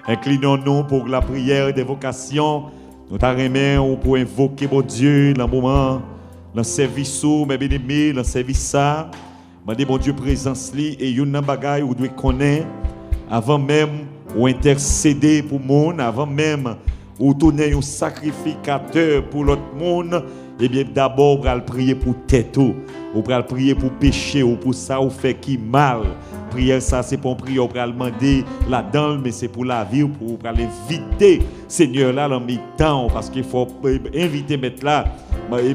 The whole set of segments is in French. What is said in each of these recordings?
Inclinons-nous pour la prière des vocations. Nous t'arrêtons pour invoquer mon Dieu dans le moment, dans le service, mes bien-aimés, dans le service ça. Demandez mon Dieu présence li et une bagaille ou doit connaître avant même ou intercéder pour le monde, avant même ou tourner un sacrificateur pour l'autre monde. Eh bien d'abord on va prier pour tête, on va prier pour péché ou pour ça ou fait qui mal. Prière ça c'est pour prier, on va demander là-dedans mais c'est pour la vie pour l'inviter Seigneur là dans mi-temps parce qu'il faut inviter mettre là.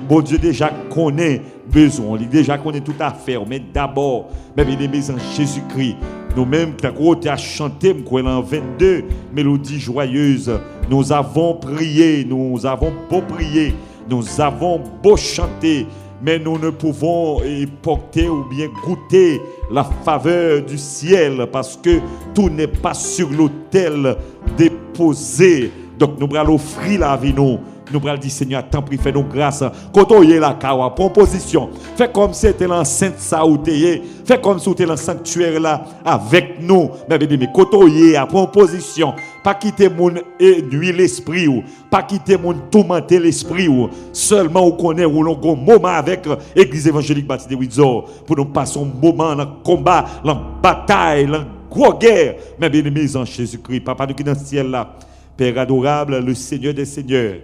Bon Dieu déjà connaît besoin, il déjà connaît tout à faire mais d'abord même il est mis en Jésus-Christ. Nous-mêmes qui avons chanté en 22 mélodies joyeuses, nous avons prié, nous avons beau prier, nous avons beau chanter, mais nous ne pouvons porter ou bien goûter la faveur du ciel parce que tout n'est pas sur l'autel déposé. Donc nous allons offrir la vie nous. Nous allons dire Seigneur, tant pis, fais-nous grâce. Quand on est là, kawa, proposition. Fais comme si c'était l'enceinte saouté. Fais comme si c'était le sanctuaire là avec nous. Mais quand on est à proposition, pas quitter mon nuit l'esprit ou pas quitter mon tourmenter l'esprit ou seulement on connaît ou l'on a un moment avec l'église évangélique Baptiste de Windsor pour nous passer un moment dans le combat, dans la bataille, dans la grosse guerre. Mais bien aimés en Jésus-Christ, Papa nous qui dans le ciel là, Père adorable, le Seigneur des Seigneurs.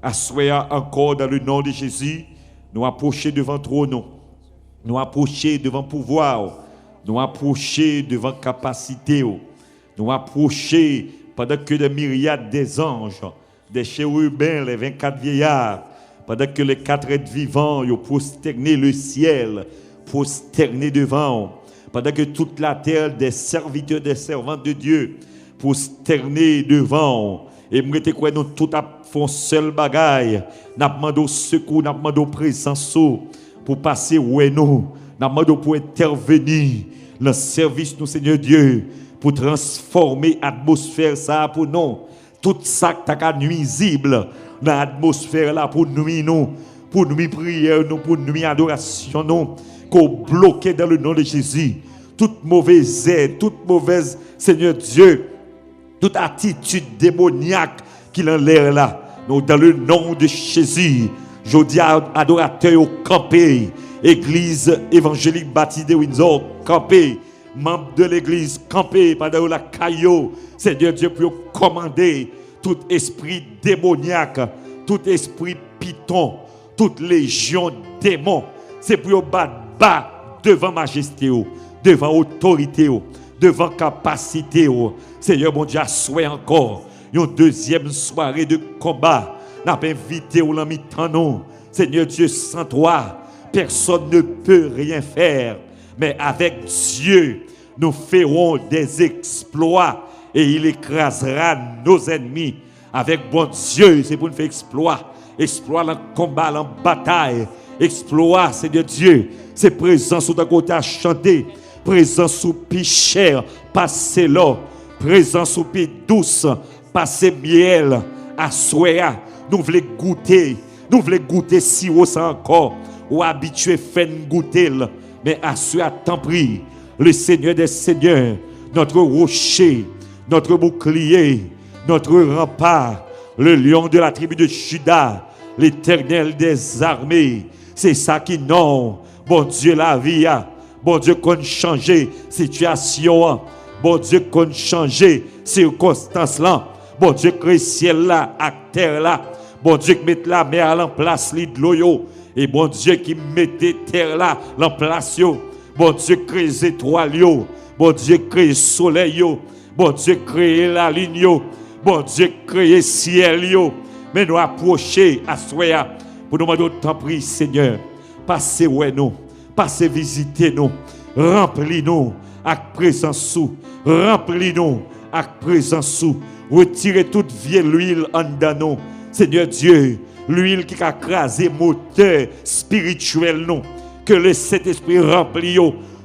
Assoyons encore dans le nom de Jésus, nous approcher devant trône, nous approcher devant pouvoir, nous approcher devant capacité, nous approcher pendant que des myriades des anges, des chérubins, les 24 vieillards, pendant que les 4 êtres vivants ils prosterner le ciel, prosterner devant, pendant que toute la terre des serviteurs, des servantes de Dieu, prosterner devant. Et moi, je crois que nous tout font seul bagaille. Nous demandons secours, nous demandons présence pour passer où nous. Nous demandons pour intervenir dans le service de Seigneur Dieu, pour transformer l'atmosphère ça pour nous. Tout ça qui est nuisible dans l'atmosphère là pour nous prière, nous, pour nous adoration, nous, qu'on bloque dans le nom de Jésus. Toute mauvaise aide, toute mauvaise, Seigneur Dieu, toute attitude démoniaque qui est en l'air là, nous, dans le nom de Jésus, je dis à adorateurs campés, Église évangélique Baptiste de Windsor campés, membres de l'église campés, pendant la caillou, Seigneur Dieu pour commander tout esprit démoniaque, tout esprit python, toute légion démon, c'est pour battre bas devant majesté, devant autorité, devant capacité. Seigneur mon Dieu, souhait encore une deuxième soirée de combat. N'a pas invité ou l'ami nous. Seigneur Dieu, sans toi, personne ne peut rien faire. Mais avec Dieu, nous ferons des exploits et il écrasera nos ennemis. Avec bon Dieu, c'est pour nous faire exploit. Exploit dans le combat, dans la bataille. Exploit, Seigneur Dieu, c'est présence sous ta côté à chanter. Présence sous pi cher, passez l'eau. Présence sous pi douce, passez miel. Assoya, nous voulons goûter. Nous voulons goûter si haut ça encore. Ou habitué fait goûter. Mais assoya, tant pis. Le Seigneur des Seigneurs, notre rocher, notre bouclier, notre rempart, le lion de la tribu de Juda, l'Éternel des armées. C'est ça qui non. Bon Dieu, la vie a. Bon Dieu, qu'on change situation. Bon Dieu, qu'on change circonstance là. Bon Dieu, crée ciel là, à terre là. Bon Dieu, qui met la mer en place, de l'eau. Et bon Dieu, qui mette terre là, en place yo. Bon Dieu, crée les étoiles yo. Bon Dieu, crée le soleil yo. Bon Dieu, crée la ligne yo. Bon Dieu, crée le ciel yo. Mais nous approcher à soi pour nous demander autant prix, Seigneur. Passez ouais nous. Passez visiter nous. Remplis-nous avec présence sous. Remplis-nous avec présence sous. Retirez toute vieille huile en nous. Seigneur Dieu, l'huile qui a crasé moteur spirituel nous. Que le Saint-Esprit remplit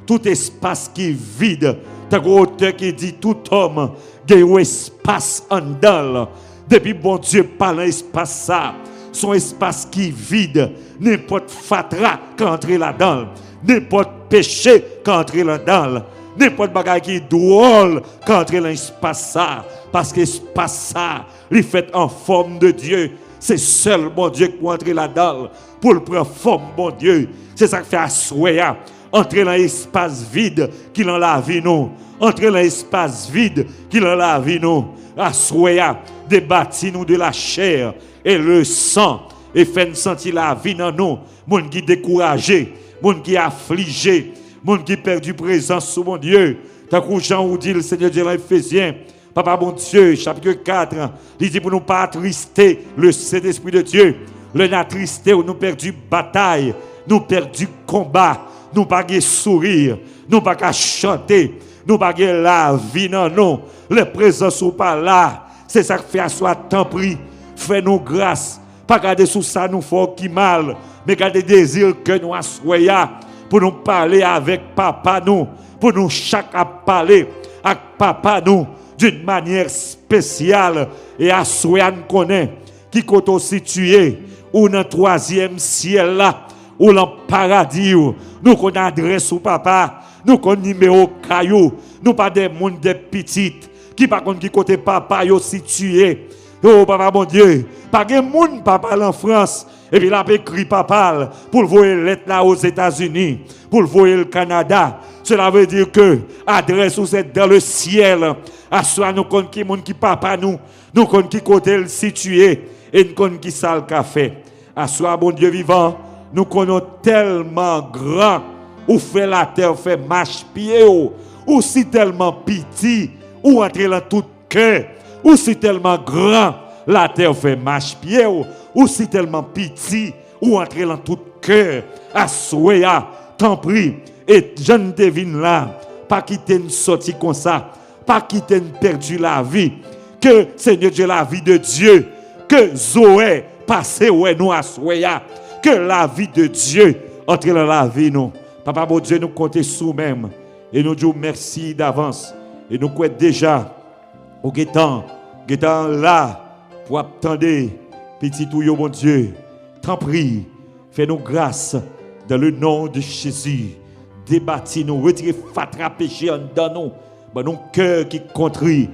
tout espace qui est vide. T'as un auteur qui dit tout homme a un espace en dedans. Depuis bon Dieu parle l'espace ça. Son espace qui est vide. N'importe fatra qu'entre là-dedans. N'importe péché qu'entre là-dedans. N'importe bagaille qui est drôle qu'entre dans l'espace ça. parce que l'espace ça, il fait en forme de Dieu. C'est seul bon Dieu qui peut entrer là-dedans pour le prendre forme, bon Dieu. C'est ça qui fait assoya. Entrer dans l'espace vide qui dans la vie nous. Entrer dans l'espace vide qui dans la vie nous. Assoya, débattis nous de la chair et le sang. Et fait nous sentir la vie dans nous. Moun qui découragé, moun qui affligé, moun qui perdu présence sous mon Dieu. Tant que Jean vous dit le Seigneur Dieu dans Éphésiens. Papa bon Dieu, chapitre 4, il dit pour nous pas attrister le Saint-Esprit de Dieu. Le attristé ou nous perdu bataille, nous perdu combat, nous pas de sourire, nous pas qu'à chanter, nous pas la vie non non. Les présences sont pas là. C'est ça qui fait à soi tant pris. Fais-nous grâce. Pas garder sous ça nous fort qui mal, mais garder désir que nous assoyons pour nous parler avec papa nous, pour nous chaque à parler avec papa nous d'une manière spéciale et assoyant nous connaît qui côté situé ou dans le troisième ciel là ou dans le paradis nous qu'on adresse au papa nous qu'on numéro caillou nous pas des monde des petites qui par contre qui côté papa yo situé. Oh papa mon Dieu, pas de monde papa en France et puis il a écrit papa pour le voyer lettre là aux États-Unis, pour le voyer le Canada. Cela veut dire que adresse où c'est dans le ciel. À soi nous connaissons qui monde qui papa nous connaissons qui côté le situé et nous connaissons qui ça le café. À soi bon Dieu vivant, nous connaissons tellement grand ou fait la terre fait marche pied ou si tellement petit ou entrer dans tout cœur. Ou si tellement grand, la terre fait marche pied, ou si tellement petit, ou entrer dans tout cœur, à soya, t'en prie, et je ne devine là, pas quitter une sortie comme ça, pas quitter une perdu la vie, que Seigneur Dieu, la vie de Dieu, que Zoé, passé, ouais, nous à soya, que la vie de Dieu, entre dans la vie, nous. Papa, bon Dieu, nous comptons sur nous-mêmes, et nous disons merci d'avance, et nous croyons déjà, au guettant là pour attendre petit touyo mon Dieu. T'en prie, fais-nous grâce dans le nom de Jésus. Débattis-nous, retirez fatra péché en dans nous. Bah nous cœur qui contrit.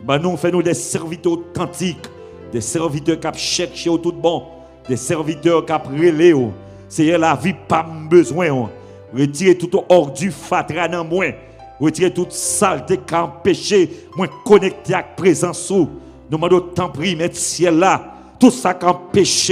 Bah nous fais-nous des serviteurs authentiques, des serviteurs qui cherchent au tout bon, des serviteurs qui relé. C'est la vie pas besoin. Retirez tout ordure fatra dans moi. Retirez toute saleté qui empêche moi connecter avec la présence. Nous demandons tant pris, mettre ciel là. Tout ça qui empêche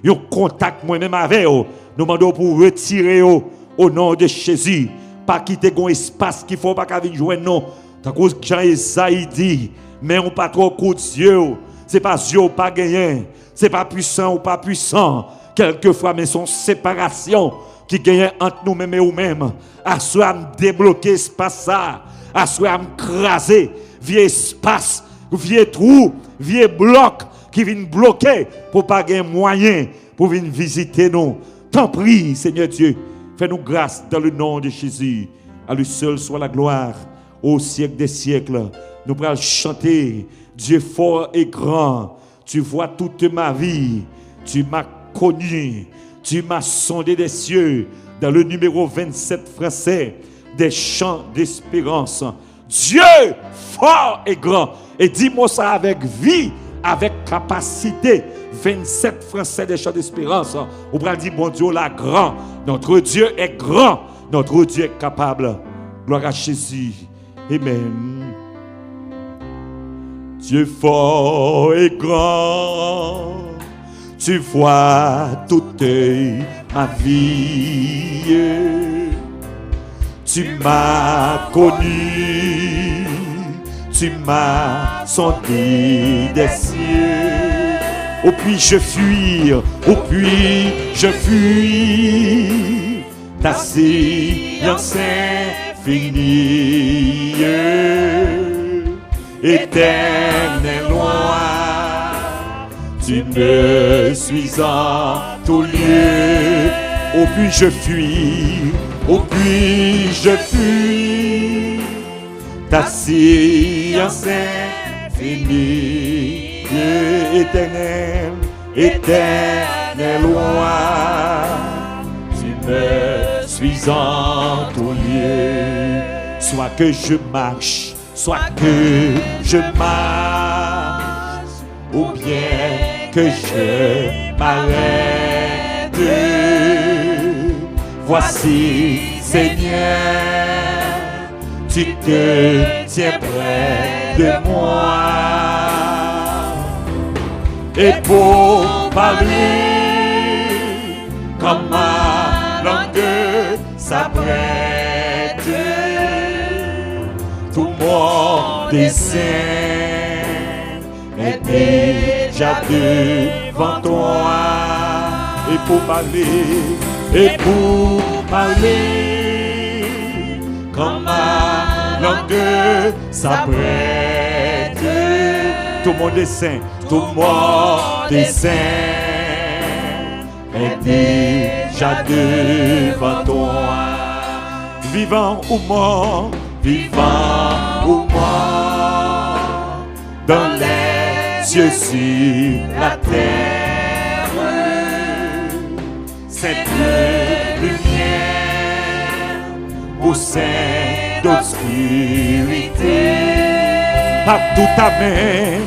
un contact moi-même avec vous. Nous demandons pour retirer au nom de Jésus. Pas quitter un espace qu'il ne faut pas venir joindre nous. Tant que Jean-Esaïe dit, mais on pas trop coup de Dieu. Ce n'est pas Dieu ou pas gagné. Ce n'est pas puissant ou pas puissant. Quelquefois, mais son séparation qui gagne entre nous-mêmes et nous-mêmes. À soi me débloquer espace ça, à soi me craser vieux espace, vieux trou, vieux bloc qui viennent bloquer pour pas gagner moyen pour venir visiter nous. T'en prie, Seigneur Dieu, fais-nous grâce dans le nom de Jésus. À lui seul soit la gloire au siècle des siècles. Nous pourrons chanter Dieu fort et grand. Tu vois toute ma vie, tu m'as connu, tu m'as sondé des cieux. Dans le numéro 27 français, des chants d'espérance. Dieu fort et grand. Et dis-moi ça avec vie, avec capacité. 27 français des chants d'espérance. On va dire, bon Dieu, là, grand. Notre Dieu est grand. Notre Dieu est capable. Gloire à Jésus. Amen. Dieu fort et grand. Tu vois toute ma vie, tu m'as connu, tu m'as sondé des cieux. Au puis-je fuir, au puis-je fuis, ta science infinie, éternel roi. Tu me suis en tout lieu. Au puis je fuis, au puis je fuis. Ta science infinie, éternel, éternel roi. Tu me suis en tout lieu. Soit que je marche, soit que je marche ou bien que je m'arrête. Voici, Seigneur, tu te tiens près de moi. Et pour parler comme ma langue s'apprête, tout mon dessein est déjà devant toi. Et pour parler comme ma langue s'apprête, tout mon dessein est déjà devant toi. Vivant ou mort, dans les cieux sur la terre, cette lumière ou cette obscurité, partout ta main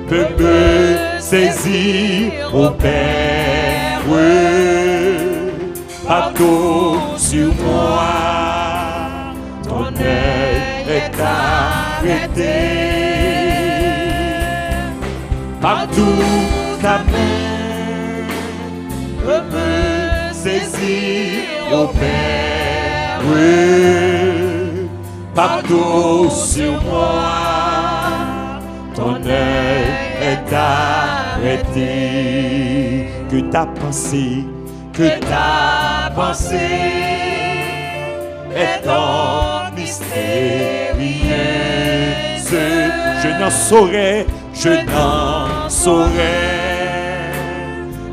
peut me saisir, ô Père. Partout sur moi, ton œil est arrêté. Partout ta main peut me saisir, ô Père. Partout sur moi, ton œil est arrêté. Que ta pensée est en mystérieuse. Je n'en saurais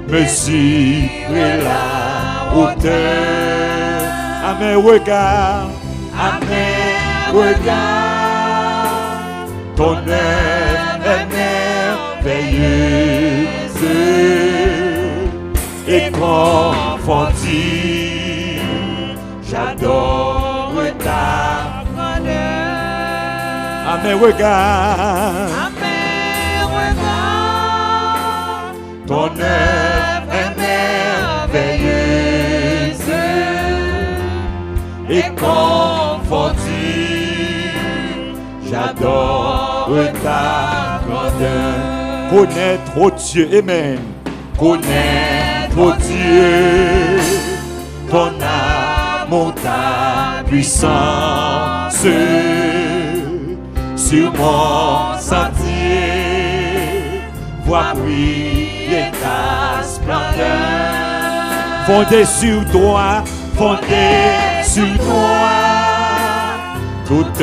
mesurer la hauteur. À mes regards, ton œuvre est merveilleuse et confondue. J'adore ta grandeur. À mes regards, ton œuvre est merveilleuse et confondue. J'adore ta grandeur. Connaître, oh Dieu, amen. Connaître, oh Dieu, ton amour, ta puissance sur mon sentier, vois briller ta splendeur. Fondé sur toi, toute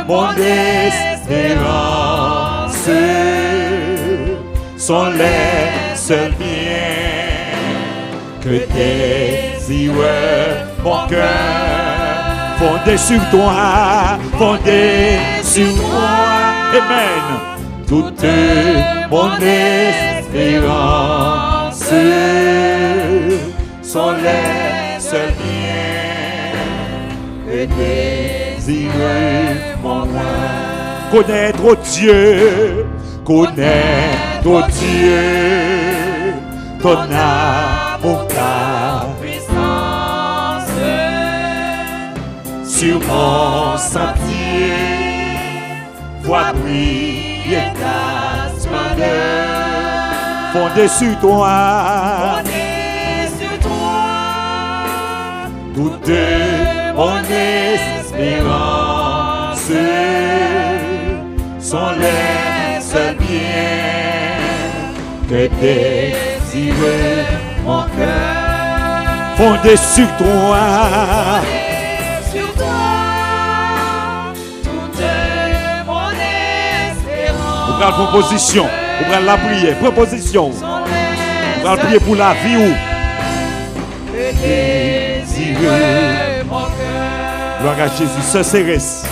mon espérance sont les seuls biens que désire mon cœur. Fondé sur toi, amen. Toute mon espérance sont les seuls biens que désire mon cœur. Connaître, oh Dieu, ton amour, ta puissance sur mon sentier, vois briller ta splendeur. Fondé sur toi, toute mon espérance sont les seuls biens que désire mon cœur. Fondé sur toi, toute mon espérance. Vous prenez proposition, vous prenez la prière, proposition. Vous prenez prier pour la vie ou que désire mon cœur. Gloire à Jésus, ce Cérès.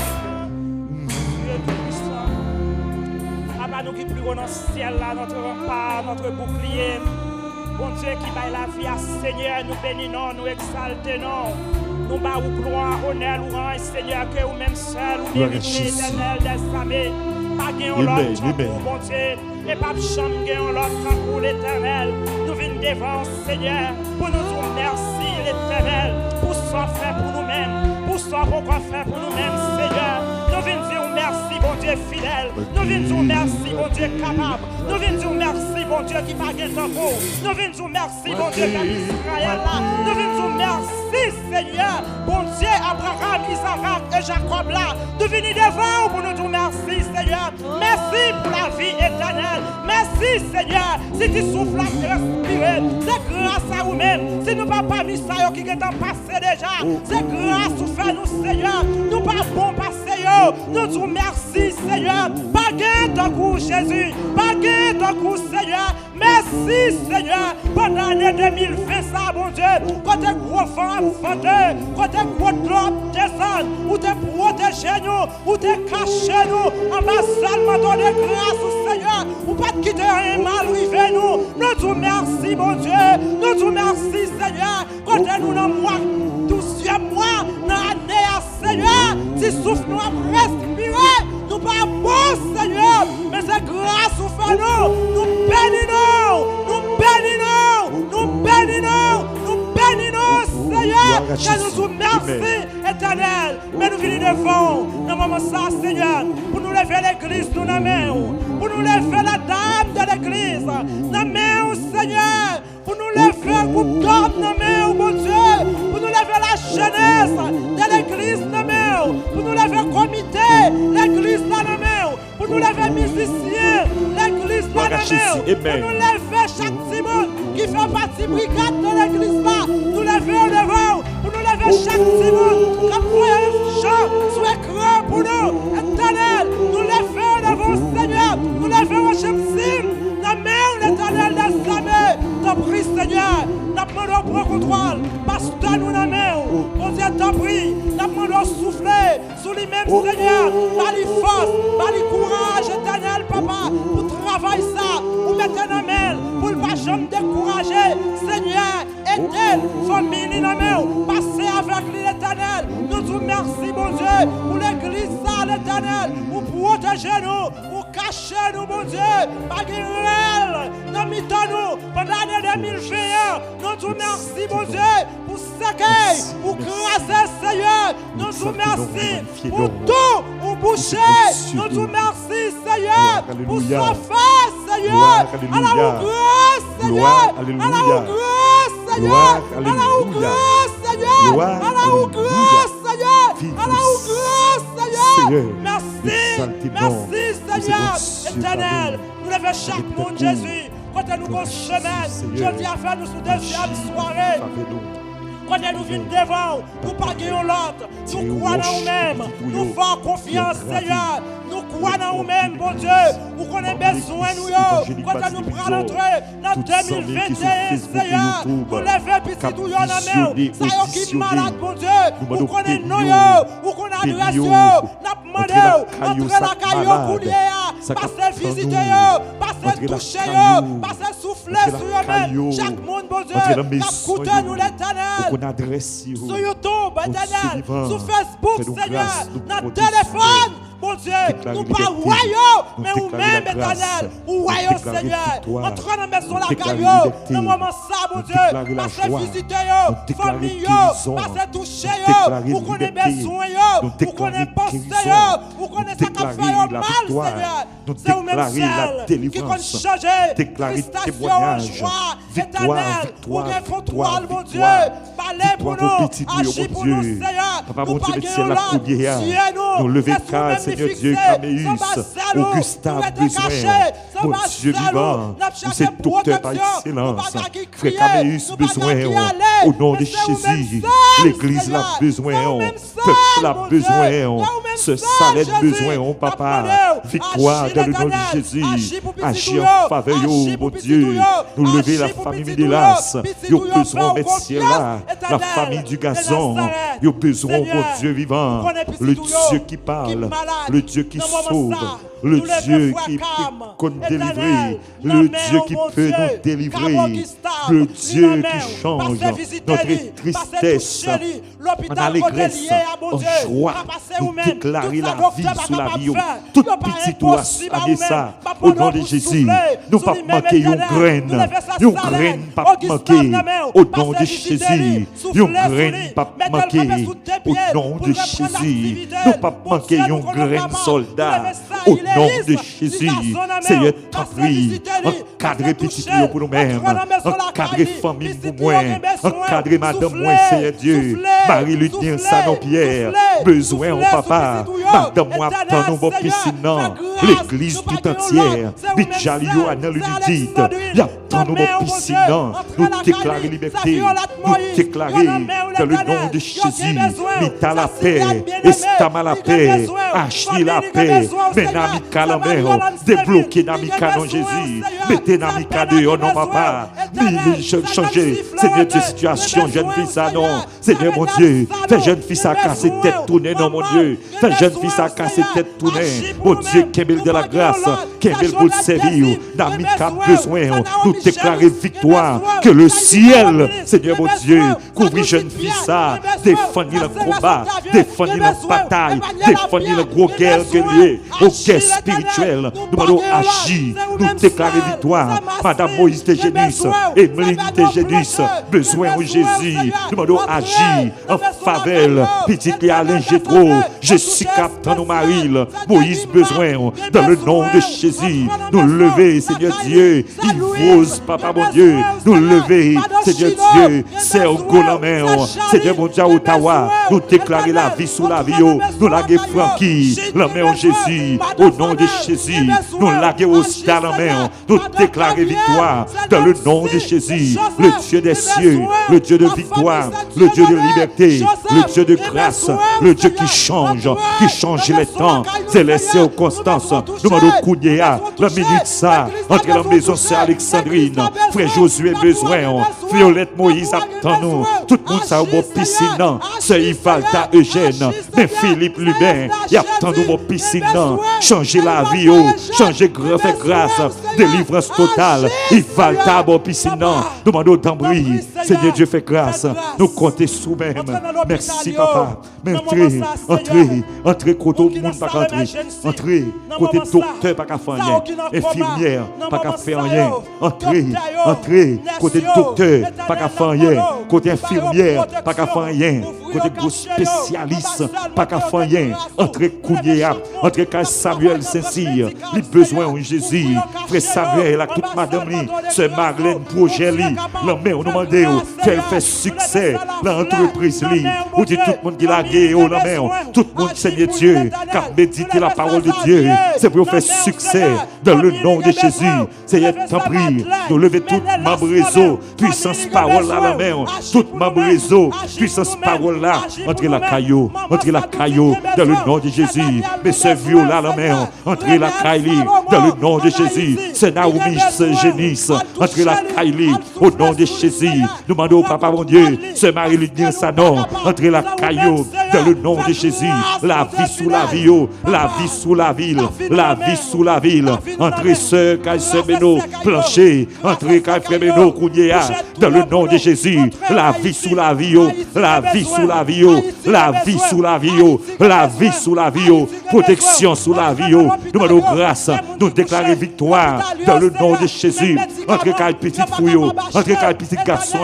Notre rempart, notre bouclier, bon Dieu qui baille la vie à Seigneur, nous bénissons, nous exaltons. Nous bavons gloire, honneur, louange, Seigneur, que vous-même seul, vous méritez l'éternel des armées. Pas gain l'autre temps pour bon Dieu, et pas chambre gain l'autre temps pour l'éternel. Nous venons devant, Seigneur, pour nous dire merci, l'éternel, pour ce qu'on fait pour nous-mêmes, pour ce qu'on fait pour nous-mêmes, Seigneur. Nous venons dire merci, bon Dieu fidèle. Nous venons dire merci, bon Dieu capable. Nous venons dire merci, bon Dieu qui va gagner ton coup. Nous venons dire merci, bon Dieu d'Israël là. Nous venons dire merci, Seigneur, bon Dieu, Abraham, Isaac et Jacob là. Nous venons devant pour nous dire merci, Seigneur. Merci pour la vie éternelle. Merci, Seigneur. Si tu souffles à respirer, c'est grâce à vous-même. Si nous n'avons pas mis ça qui est en passé déjà, c'est grâce au fait nous, Seigneur. Nous pas bon passé. Nous disons merci, Seigneur. Pas gain ton coup, Jésus. Pas gain ton coup, Seigneur. Merci, Seigneur. Pendant l'année 2020, ça, bon Dieu. Quand t'es gros femme, quand t'es gros drop, descend, ou t'es protégé nous, ou t'es caché nous, en bas seulement donner grâce au Seigneur, ou pas de quitter un mal arrivé nous. Nous disons merci, bon Dieu. Nous disons merci, Seigneur. Quand nous dans moi, 12e mois, dans l'année, Seigneur, si souffle nous à respirer, nous pas bon, Seigneur, mais c'est grâce au fait nous. Nous bénissons, nous bénissons, nous bénissons, nous bénissons, Seigneur, que nous disons merci, éternel. Mais nous venons devant, dans le moment ça, Seigneur, pour nous lever l'église, nous la main, pour nous lever la dame de l'église, la main, Seigneur, pour nous lever un groupe d'hommes, la main, mon Dieu, pour nous lever la jeunesse de l'église, la main, pour nous lever le comité, l'église, la main, pour nous lever musiciens, l'église, la main, pour nous lever chaque Simon qui fait partie brigade de l'église, là, nous lever au devant, pour nous lever chaque Simon qui a un chant sur l'écran pour nous, éternel, nous lever au devant, Seigneur, nous lever au Chemsim, la main, l'éternel des armées, t'en prie, Seigneur, n'a pas de contrôle, pasteur nous la main, on Dieu t'en prie, n'a pas de souffler, sous les mêmes Seigneur, par les forces, par les courage, éternel, papa, pour travailler ça, pour mettre la main, pour ne pas jamais décourager, Seigneur, aidez, famille la main, passez avec l'éternel, nous disons merci, mon Dieu, pour l'église, ça, l'éternel, pour protéger nous, pour cacher nous, mon Dieu, par guerre, dans nous, pendant l'année 2021, nous disons merci, mon Dieu, pour ce pour craser, Seigneur, nous disons merci, pour tout, pour boucher, nous disons merci, Seigneur, pour sauver, Seigneur, à la grâce, Seigneur, à la grâce, Seigneur, à la grâce, Seigneur, à la grâce, Seigneur, à la grâce, Seigneur, merci, Seigneur, éternel, nous levons chaque monde, Jésus. Quand nous avons chemin, je dis à faire nous sous deuxième soirée. Quand nous venons devant, nous pas gagnons l'autre. Nous croyons en nous-mêmes. Nous faisons confiance, Seigneur. Nous croyons en nous-mêmes, bon Dieu. Nous connaissons besoin, nous. Quand nous prenons l'entrée dans 2021, Seigneur, nous levons petit tout dans la main. Ça y est qui est malade, bon Dieu. Nous connaissons nous, nous connaissons adresse, nous demandons, entrer la caillou pour lier, passer visiter, passer toucher, passer souffler sur eux-mêmes. Chaque monde, bon Dieu, écoutez nous l'éternel. Sur YouTube, éternel, sur Facebook, Seigneur, dans le téléphone. Mon Dieu, nous pas royaux, mais nous-mêmes, éternel, nous royaux, Seigneur. Entrons dans la maison la caillou, dans le moment ça, mon Dieu, passez visiter, famille, passez toucher, vous connaissez besoin, vous connaissez penser, vous connaissez ça qui fait mal, Seigneur. C'est vous-même seul qui compte changer, prestation, joie, éternel, vous avez contrôle, mon Dieu. Parlez pour nous, agis pour nous, Seigneur. Nous pas guérir là, tuez-nous, laisse-nous Seigneur Dieu, Caméus, Augustin a besoin, mon Dieu vivant, nous sommes docteurs par excellence, frère Caméus besoin, au nom de Jésus, l'église l'a besoin, peuple l'a besoin, ce salaire besoin, papa, victoire dans le nom de Jésus, agis en faveur, mon Dieu, nous lever la famille de l'As, ils ont besoin de médecin là, la famille du gazon, ils ont besoin, mon Dieu vivant, le Dieu qui parle, le Dieu qui sauve, le Dieu qui peut nous délivrer, le Dieu qui peut nous délivrer, le Dieu qui change notre tristesse en allégresse, en joie, nous déclarer la vie sous la vie. Toute petite oie à ça, au nom de Jésus, nous ne pas manquer une graine pas manquer, au nom de Jésus, une graine pas manquer, au nom de Jésus, nous pas manquer une graine soldat, au nom de Jésus, Seigneur, t'en prie, encadrer petit pour nous-mêmes, encadrer famille pour moi, encadrer madame moi, Seigneur Dieu, Marie-Ludien Sanon-Pierre, besoin en papa, madame moi, attend nos piscines, l'église tout entière, Bidjalio, Anel Ludite, il attend nos piscines, nous déclarer liberté, nous déclarer dans le nom de Jésus, Mita la paix, Estama la paix, Achli la paix, Menamika la mer, débloquer Namika non Jésus, mettez Namika dehors non papa, changer, Seigneur de situation, jeune fille ça non, Seigneur mon Dieu, fais jeune fille ça casser tête tournée non mon Dieu, fais jeune fille ça casser tête tournée, mon Dieu, qu'elle de la grâce, qu'elle pour servir, Namika besoin, nous déclarer victoire, que le ciel, Seigneur mon Dieu, couvre jeune fille ça, défendre le combat, défendre la bataille, défendre le gros guerre guerrier, au guerre spirituel, nous allons agir, nous déclarer victoire, Madame Moïse de Génis, Emeline de Génis, besoin de Jésus, nous allons agir en faveur, petit et Alain Gétro, Jessica Tano Maril, Moïse besoin, dans le nom de Jésus, nous lever, Seigneur Dieu, Yvose, Papa mon Dieu, nous lever, Seigneur Dieu, Sergo la mer, Seigneur mon Dieu, Ottawa, nous déclarer la vie sous la vie, nous laguer Francky, la mer en Jésus, au nom de Jésus, nous laguer Oscar la mer, nous déclarer victoire, dans le nom de Jésus, le Dieu des cieux, le Dieu de victoire, le Dieu de liberté, le Dieu de grâce, le Dieu qui change les temps, c'est les circonstances, nous demandons Kounia, la minute ça, entre la maison c'est Alexandrine, frère Josué besoin, Violette Moïse attend-nous, tout le monde ça au bon piscine, c'est Ivalta Eugène, mais Philippe Lubin, il attend nous mon piscine, changer la vie, changer faire grâce, délivrance totale, Ivalta bon piscine, nous demandons d'embrouiller, Seigneur Dieu fait grâce, nous comptons sous-même, merci papa, entrez côté monde pas entrer, entrez côté docteur pas qu'à faire rien, infirmière pas qu'à faire rien, entrez côté docteur pas qu'à faire rien, côté infirmière pas qu'à faire rien, côté gros spécialiste pas qu'à faire rien, entrez Kounia, entrez Samuel Saint-Cyr, il besoin de Jésus, frère Samuel à toute madame li, c'est Marlène projet li, la mère nous demande qu'elle fait succès l'entreprise li, ou dit tout le monde qui l'a gagné la mère, tout le monde Seigneur Dieu, qui a médité la parole de Dieu, c'est pour faire succès dans le nom de Jésus. Seigneur, t'en prie, nous lever tout membre réseau, puissance parole là la main, tout membre réseau, puissance parole là, entre la caillou, dans le nom de Jésus. Mais ce vieux là la main, entre la caille, dans le nom de Jésus. C'est Naomi, c'est Génis, entre la caille, au nom de Jésus. Nous demandons au Papa mon Dieu, c'est Marie-Ludien Sanon, entre la caillou, dans le nom de Jésus. La vie sous la vie, la vie sous la ville, la vie sous la ville, entre sœurs, Kaïsemeno, plancher, entre Kaïsemeno, Kounia, dans le nom de Jésus. La vie sous la vie, la vie sous la vie, la vie sous la vie, la vie sous la vie, protection sous la vie. Nous demandons grâce, nous déclarons victoire dans le nom de Jésus. Entre les petites fouilles, entre les petits garçons,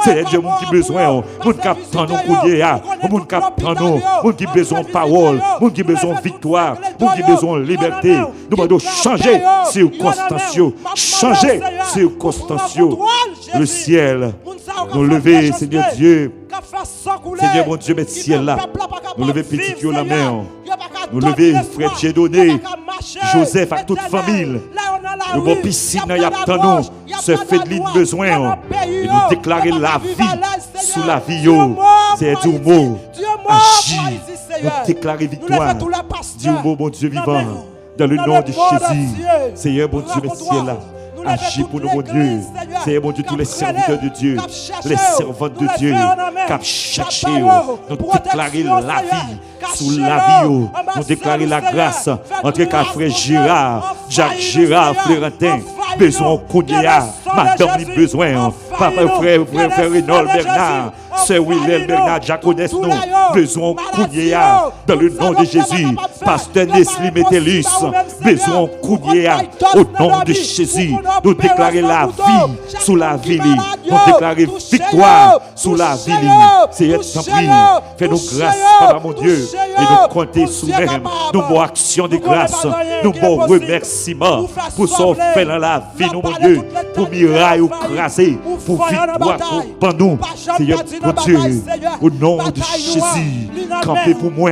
c'est Dieu qui a besoin, nous qui attendons nous Kounia, nous qui attendons, nous qui besoin de parole, nous qui besoin de victoire, nous qui besoin de liberté. Nous demandons changer circonstances, changer circonstances. Le ciel, nous lever, Seigneur Dieu. Seigneur mon Dieu, mets le ciel là. Nous lever petit Dieu la main. Nous lever frère Dieudonné, Joseph à toute famille. Nous avons piscine, il y a tant nous. Ce fait de l'île besoin. Et nous déclarer la vie sous la vie. C'est du mot. Agis. Nous déclarer victoire. Dieu mon Dieu vivant. Dans le nom de Jésus. Seigneur mon Dieu, mets le ciel là. Agis pour nous, mon Dieu. Seigneur, mon Dieu, tous les serviteurs de Dieu, les servantes de Dieu, qui ont cherché, nous déclarer la vie sous la vie, nous déclarer la grâce entre frère Gérard, Jacques Gérard, Florentin, besoin Kounia, madame, besoin, papa, frère Reynold Bernard, C'est Willem Bernard Jaconès, nous. Besoin Kounia. Dans le nom de Jésus. Pasteur Nesli Métellus. Besoin Kounia. Au nom de Jésus. Nous déclarer la vie sous la ville. Nous déclarer victoire sous la ville. Seigneur, t'en prie. Fais-nous grâce, Papa mon Dieu. Et nous compter sous même. Nous avons action de grâce. Nous avons remerciements pour son fait dans la vie, nous, mon Dieu. Pour miraille ou craser. Pour victoire pour nous. Seigneur, mon Dieu. Au nom de Jésus. Campez pour moi.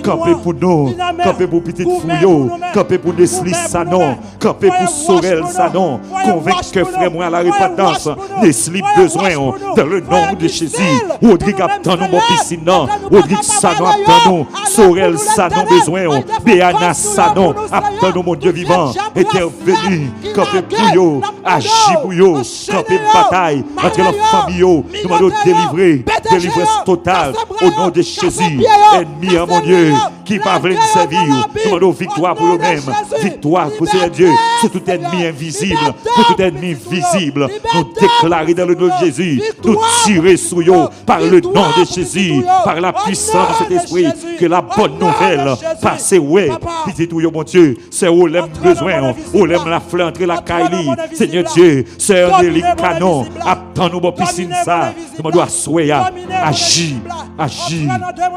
Campez pour nous. Campez pour Petite Fouillot. Campez pour Nesli Sanon. Campez pour Sorel Sanon. Convaincre que frère moi à la repentance. Nesli besoin dans le nom de Jésus. Rodrigue attend nous, mon piscine. Rodrigue Sanon attend nous. Sorel Sanon besoin. Béana Sanon attend nous, mon Dieu vivant. Intervenu. Campez pour yo. Agis pour yo. Campez bataille. Entre la famille. Nous demandons délivrer. Délivrance totale. Au nom de Jésus. Ennemi, mon Dieu. Qui va venir servir. Nous demandons victoire pour eux-mêmes. Victoire pour Seigneur Dieu. Sur tout ennemi invisible. Pour tout ennemi visible. Nous déclarer dans le nom de Jésus. Nous tirer sur eux par le nom de Jésus. Par la puissance de cet esprit. Que la bonne nouvelle passe. Ouais. Petit tout, mon Dieu. C'est où l'aime besoin. Où l'aime la fleur entre la caille. Seigneur Dieu. C'est un délit canon. Attends-nous, mon piscine ça. Nous demandons à soya. Agis. Agis.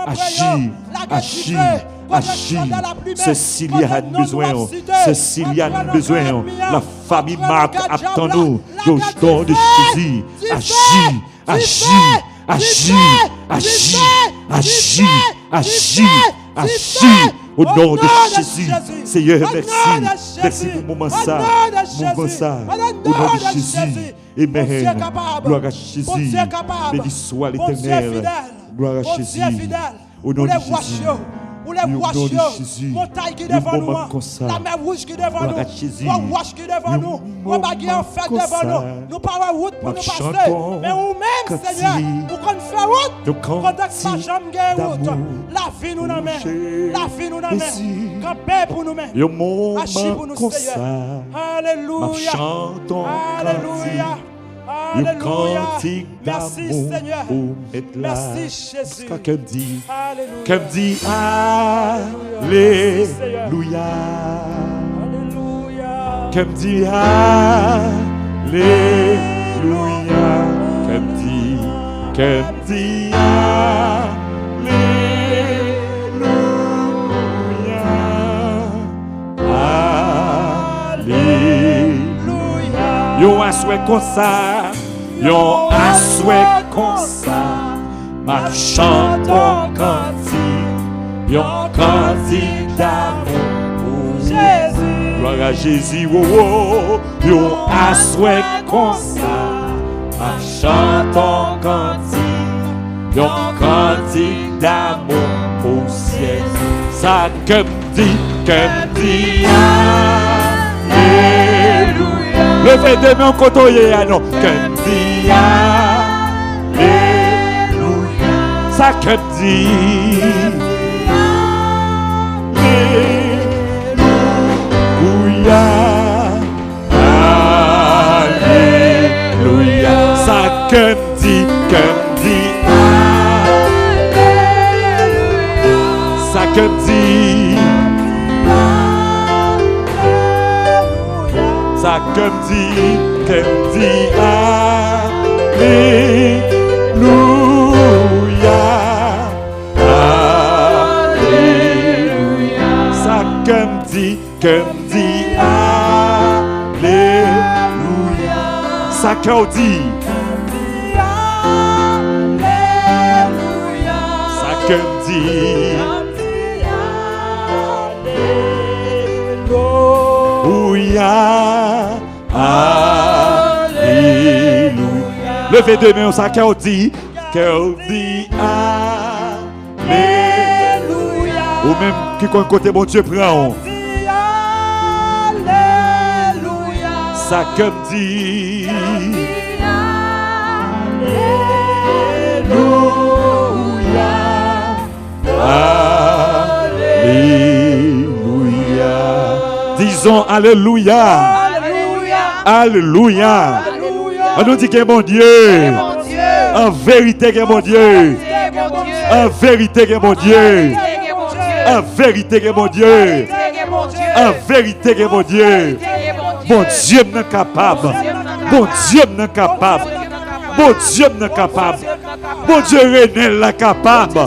Agis. Agis. Agis. Cécilia a besoin. Cécilia a besoin. La famille Marc attend-nous. Au nom de Jésus. Agis. Agis. Agis. Agis. Agis. Agis. Agis. Au nom de Jésus. Seigneur, merci. Merci pour le moment ça. Moment ça. Au nom de Jésus. Amen. Gloire à Jésus. Béni soit l'Éternel. Gloire à Jésus. Au nom de Jésus. Pour les Jésus, montagne qui devant nous, la mer rouge qui devant nous, la roche qui devant nous, la baguette en fait devant nous, nous pas route pour nous passer, mais nous-mêmes, Seigneur, pour qu'on fasse route, qu'on ne pas jamais route, la vie nous n'amène, la vie nous n'amène, camper pour nous-mêmes, agir pour nous, Seigneur. Alléluia, alléluia. Alléluia. Merci Seigneur. Merci Jésus. Comme dit, comme dit, Alléluia. Comme dit, Alléluia. Comme dit, Alléluia. Yo aswe comme ça, yo aswe comme ça, ma chante en cantique, yo cantique d'amour pour Jésus. Gloire à Jésus, oh oh, yo aswe comme ça, ma chante en cantique, yo cantique d'amour pour ciel. Ça que dit, levez de mains côtoyer à nous. Que dit Alléluia. Ça que dit Alléluia. Alléluia. Ça que dit Alléluia. Ça que dit ça comme dit Alléluia. Alléluia. Ça comme dit Alléluia. Ça comme dit Alléluia. Ça comme dit Alléluia. Alléluia. Levez deux mains, ça qu'elle dit Alléluia. Ou même qui côté bon Dieu prend. Alléluia. Ça comme dit Alléluia. Alléluia. Disons Alléluia. Alléluia. On nous dit que bon Dieu. En vérité, que mon Dieu. En vérité, que mon Dieu. En vérité, que mon Dieu. En vérité, que mon Dieu. Bon Dieu n'est capable. Bon Dieu n'est capable. Bon Dieu n'est capable. Bon Dieu Renel la capable.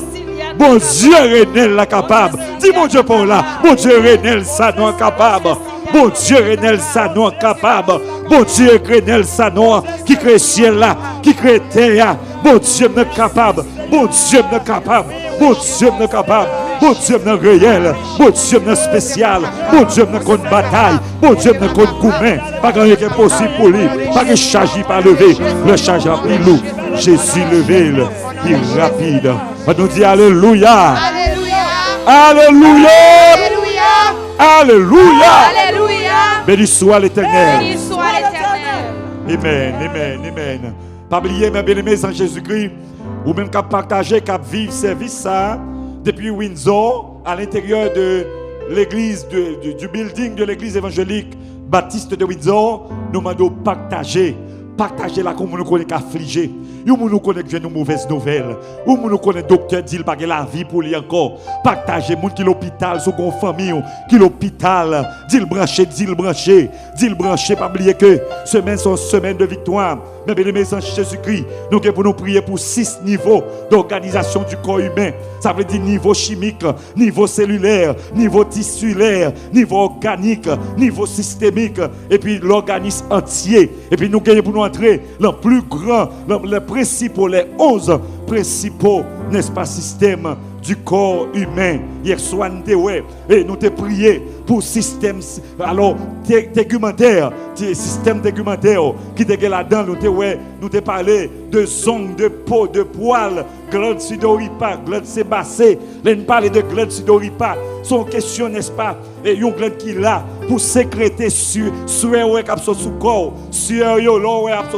Bon Dieu Renel la capable. Dis mon Dieu pour là. Bon Dieu Renel ça non capable. Bon Dieu Renel ça non capable. Bon Dieu Renel ça non qui crée ciel là, qui crée terre. Bon Dieu n'est capable. Bon Dieu n'est capable. Bon Dieu n'est capable. Bon Dieu n'est réel. Bon Dieu n'est spécial. Bon Dieu n'est qu'une bataille. Bon Dieu n'est qu'une gourmet. Pas rien qui est possible pour lui. Pas que charge pas levé. Le charge a pris lourd. Jésus levé. Il est rapide. On nous dit Alléluia. Alléluia. Alléluia. Alléluia. Béni soit l'Éternel. Béni soit l'Éternel. Amen. Amen. Amen. Pas oublier mes bien-aimés en Jésus-Christ. Ou même qu'à partager, qu'à vivre service ça depuis Windsor à l'intérieur de l'église du building de l'église évangélique baptiste de Windsor. Nous demandons partager la comme nous connaissons affligé. Nous nous connaissons une mauvaise nouvelle. Ou nous connaissons docteur dit pas la vie pour lui encore. Partager moun qui l'hôpital sous une famille qui l'hôpital dit branché pas oublier que semaine sont semaine de victoire. Mais bien aimés en Jésus-Christ, nous pour nous prier pour 6 niveaux d'organisation du corps humain. Ça veut dire niveau chimique, niveau cellulaire, niveau tissulaire, niveau organique, niveau systémique et puis l'organisme entier. Et puis nous gagnons pour nous entrer le plus grand, les principaux, les 11 principaux, n'est-ce pas, systèmes du corps humain. Hier soir, et nous t'ai prié pour système, alors, tégumentaire, système tégumentaire, qui était là-dedans, nous t'ai parlé de ongles, de peau, de poils, glande sudoripa, glande sébacée, nous parlé de glande sudoripa, son question, n'est-ce pas, et une glande qui est là, pour sécréter sueur sous corps, sueur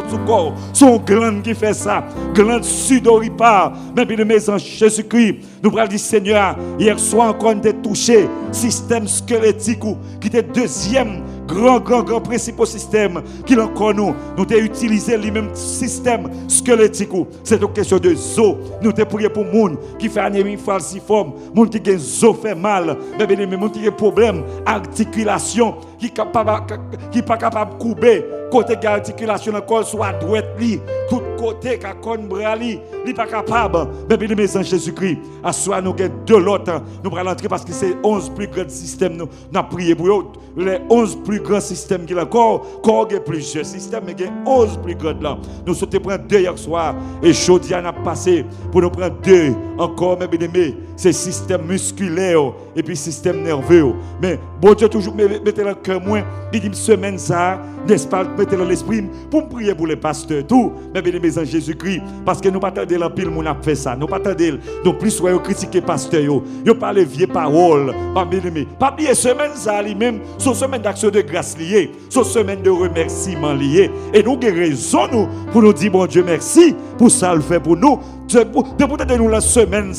sous corps, son glande qui fait ça, glande sudoripa, mais bien mes en Jésus-Christ, nous parlons du Seigneur, hier soir encore nous touché, système squelettique, qui était deuxième grand principal système qui encore nous t'ai utilisé le même système squelettique. C'est une question de zo. Nous t'ai prié pour moun qui fait anémie falciforme, moun qui a zo fait mal, mais moun qui a problème articulation, qui pas capable de couper côté articulation encore soit à droite li, tout côté ka kon bras li pas capable. Mais bien mes en Jésus-Christ, à soi nous avons deux l'autre, nous allons entrer parce que c'est 11 plus grands systèmes nous n'a prié pour eux. Les 11 plus grands systèmes qui encore il y a plusieurs systèmes mais il y a 11 plus grands là. Nous sommes prendre 2 hier soir et jeudi on a passé pour nous prendre 2 encore mes bien-aimés, c'est système musculaire et puis système nerveux. Mais bon Dieu toujours mettez le cœur moins, il dit semaine ça, n'est-ce pas, mettez dans l'esprit pour prier pour les pasteurs tout, mes bien-aimés en Jésus-Christ, parce que nous pas attendre la pile moun a fait ça, nous pas attendre donc plus soit critiquer pasteur yo parler vieille parole, pas bien-aimé, pas bien semaine ça lui-même, son semaine d'action de grâce liée, son semaine de remerciement lié et nous avons raison nous pour nous dire bon Dieu merci pour ça le fait pour nous. De nous la semaine,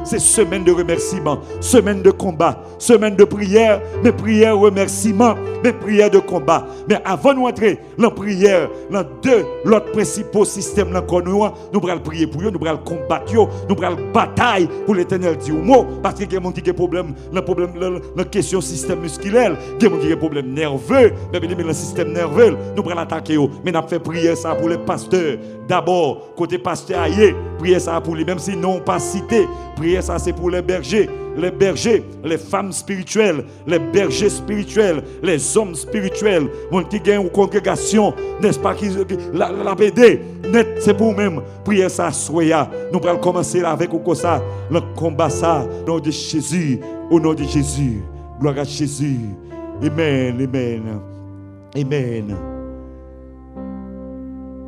c'est semaine de remerciement, semaine de combat, semaine de prière, mais prière, remerciement, mais prière de combat. Mais avant de nous entrer dans la prière, dans l'autre principal système, nous allons prier pour eux, nous allons combattre, nous allons bataille pour l'Éternel du mot, parce qu'il y a des gens qui ont problème, la question système musculaire, il y a des gens qui ont problème nerveux, mais le système nerveux, nous allons attaquer, mais nous allons faire prier ça pour les pasteurs. D'abord, côté pasteur aïe, priez ça pour lui, même si non pas cité, priez ça c'est pour les bergers, les femmes spirituelles, les bergers spirituels, les hommes spirituels, mon qui gagne une congrégation, n'est-ce pas, qui la BD, net c'est pour même, priez ça soya. Nous allons commencer avec ou ça, le combat ça, au nom de Jésus, au nom de Jésus, gloire à Jésus, amen, amen, amen.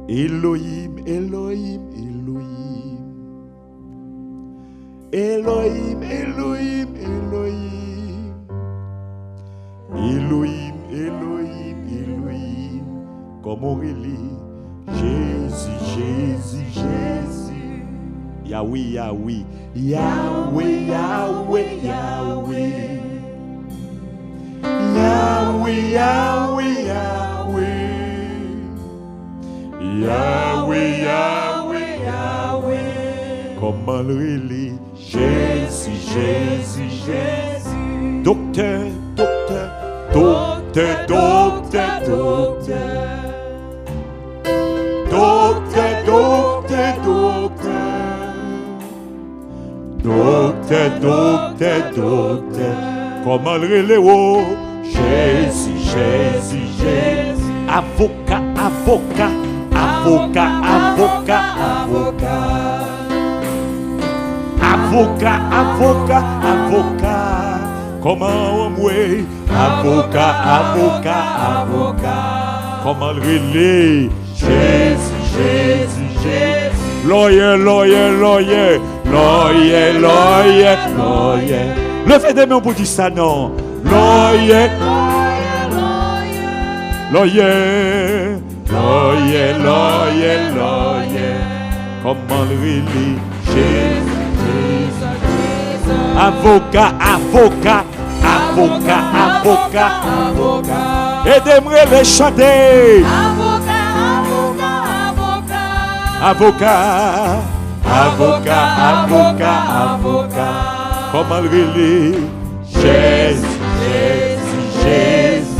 Elohim, Elohim, Elohim. Elohim, Elohim, Elohim. Elohim, Elohim, Elohim. Comme on relit Jésus, Jésus, Jésus. Yahweh, Yahweh. Yahweh, Yahweh, Yahweh. Yahweh, Yahweh, Yahweh. Yahweh, Yahweh, Yahweh. Comment le relie? Jésus, Jésus, Jésus. Docteur, docteur, docteur, docteur, docteur. Docteur, docteur, docteur. Docteur, docteur, docteur. Comment le relie? Oh, Jésus, Jésus, Jésus. avocat, avocat, avocat, avocat, avocat. Avocat, avocat, avocat. Comment on mouille? Avocat, avocat, avocat. Comment le relie? Jésus, Jésus, Jésus. Lawyer, lawyer, lawyer. Lawyer, lawyer, lawyer. Levez des mains pour dire ça, non. Lawyer, lawyer, lawyer, lawyer, lawyer. Comment le relie? Jésus, Jésus. Avocat, avocat, avocat, avocat, avocat. Aidez-moi à les chanter. Avocat, avocat, Avocat, avocat, avocat, avocat. Comment le relie? Jésus, Jésus, Jésus.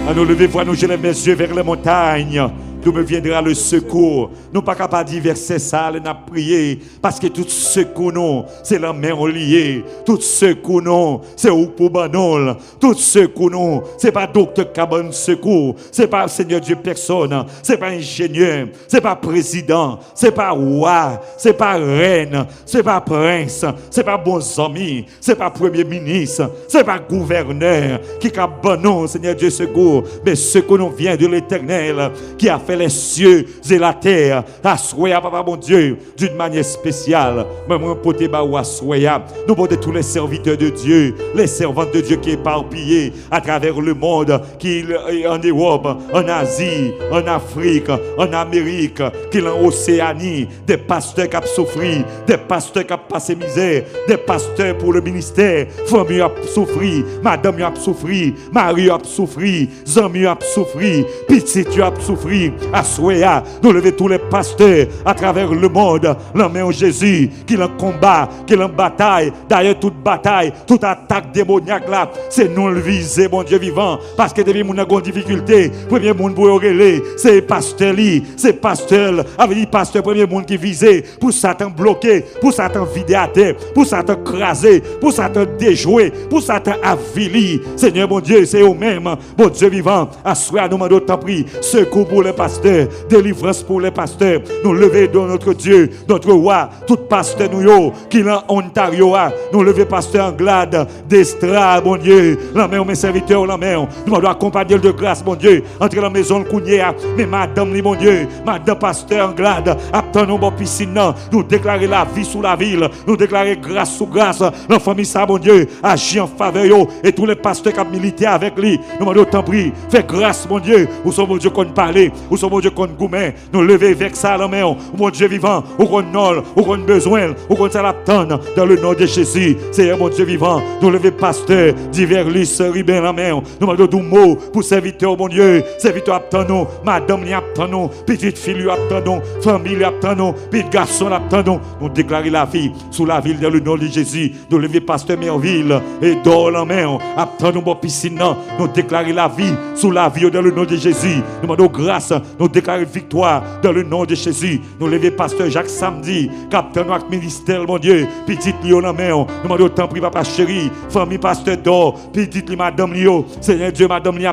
À nous lever, voir nous jeter mes yeux vers les montagnes. D'où me viendra le secours. Nous pas capables de dire verset ça, nous avons prié. Parce que tout secours, nous, c'est la main liée. Tout secours, nous, c'est où pour banon. Tout secours, nous, c'est pas docteur Cabane secours. C'est pas Seigneur Dieu personne. C'est pas ingénieur. C'est pas président. C'est pas roi. C'est pas reine. C'est pas prince. C'est pas bons amis. C'est pas premier ministre. C'est pas gouverneur qui a banon, Seigneur Dieu secours. Mais secours nous vient de l'Éternel qui a fait les cieux et la terre. Assoya, papa mon Dieu, d'une manière spéciale. Même poté baou assoya. Nous portons tous les serviteurs de Dieu, les servantes de Dieu qui éparpillés à travers le monde, qui en Europe, en Asie, en Afrique, en Amérique, qui en Océanie, des pasteurs qui ont souffert, des pasteurs qui ont passé misère, des pasteurs pour le ministère, famille a souffert, madame a souffert, mari a souffert, zami a souffert, petit a souffert. Assoya, nous lever tous les pasteurs à travers le monde, l'emmène en Jésus, qui l'en combat, qui l'en bataille. D'ailleurs, toute bataille, toute attaque démoniaque là, c'est nous le viser, mon Dieu vivant, parce que depuis mon a une difficulté, premier monde pour auréler, c'est pasteur li, c'est pasteur, avec dit pasteur, premier monde qui visait, pour Satan bloquer, pour Satan vider à terre, pour Satan craser, pour Satan déjouer, pour Satan avili. Seigneur, mon Dieu, c'est eux-mêmes, mon Dieu vivant, assoya, nous demandons tant pris, secours pour les pasteurs, délivrance pour les pasteurs. Nous lever dans notre Dieu, notre roi, tout pasteur nous qui est en Ontario, nous lever pasteur Anglade, d'Estra, mon Dieu, la main mes serviteurs, la main, nous devons accompagner de grâce, mon Dieu, entre la maison de Kounia, mais madame, mon Dieu, madame pasteur Anglade, attendons nos piscine, nous déclarer la vie sous la ville, nous déclarer grâce sous grâce, la famille, ça, mon Dieu, agit en faveur, et tous les pasteurs qui ont milité avec lui, nous demandons tant pris, fais grâce, mon Dieu, où sont mon Dieu qu'on parle, où sont mon Dieu qu'on gourmet, nous lever avec ça la main, mon Dieu vivant, où qu'on nol, où qu'on besoin, où qu'on s'attend dans le nom de Jésus, Seigneur mon Dieu vivant, nous lever pasteur, divers lys, ribin la main, nous demandons du mot pour serviteur, mon Dieu, serviteur attendons, madame li attendons, petite fille attendons, famille attendons, petit garçon attendons, nous déclarer la vie sous la ville dans le nom de Jésus, nous lever pasteur Merville, et dehors la main, attendons mon piscine, nous déclarer la vie sous la vie dans le nom de Jésus, nous demandons grâce, nous déclarer victoire dans le nom de Jésus. Nous lever pasteur Jacques Samedi, capitaine notre ministère, mon Dieu, petite Lio la main, nous demandons autant pris papa chéri, famille pasteur d'or, petite madame Lio, Seigneur Dieu, madame Lio,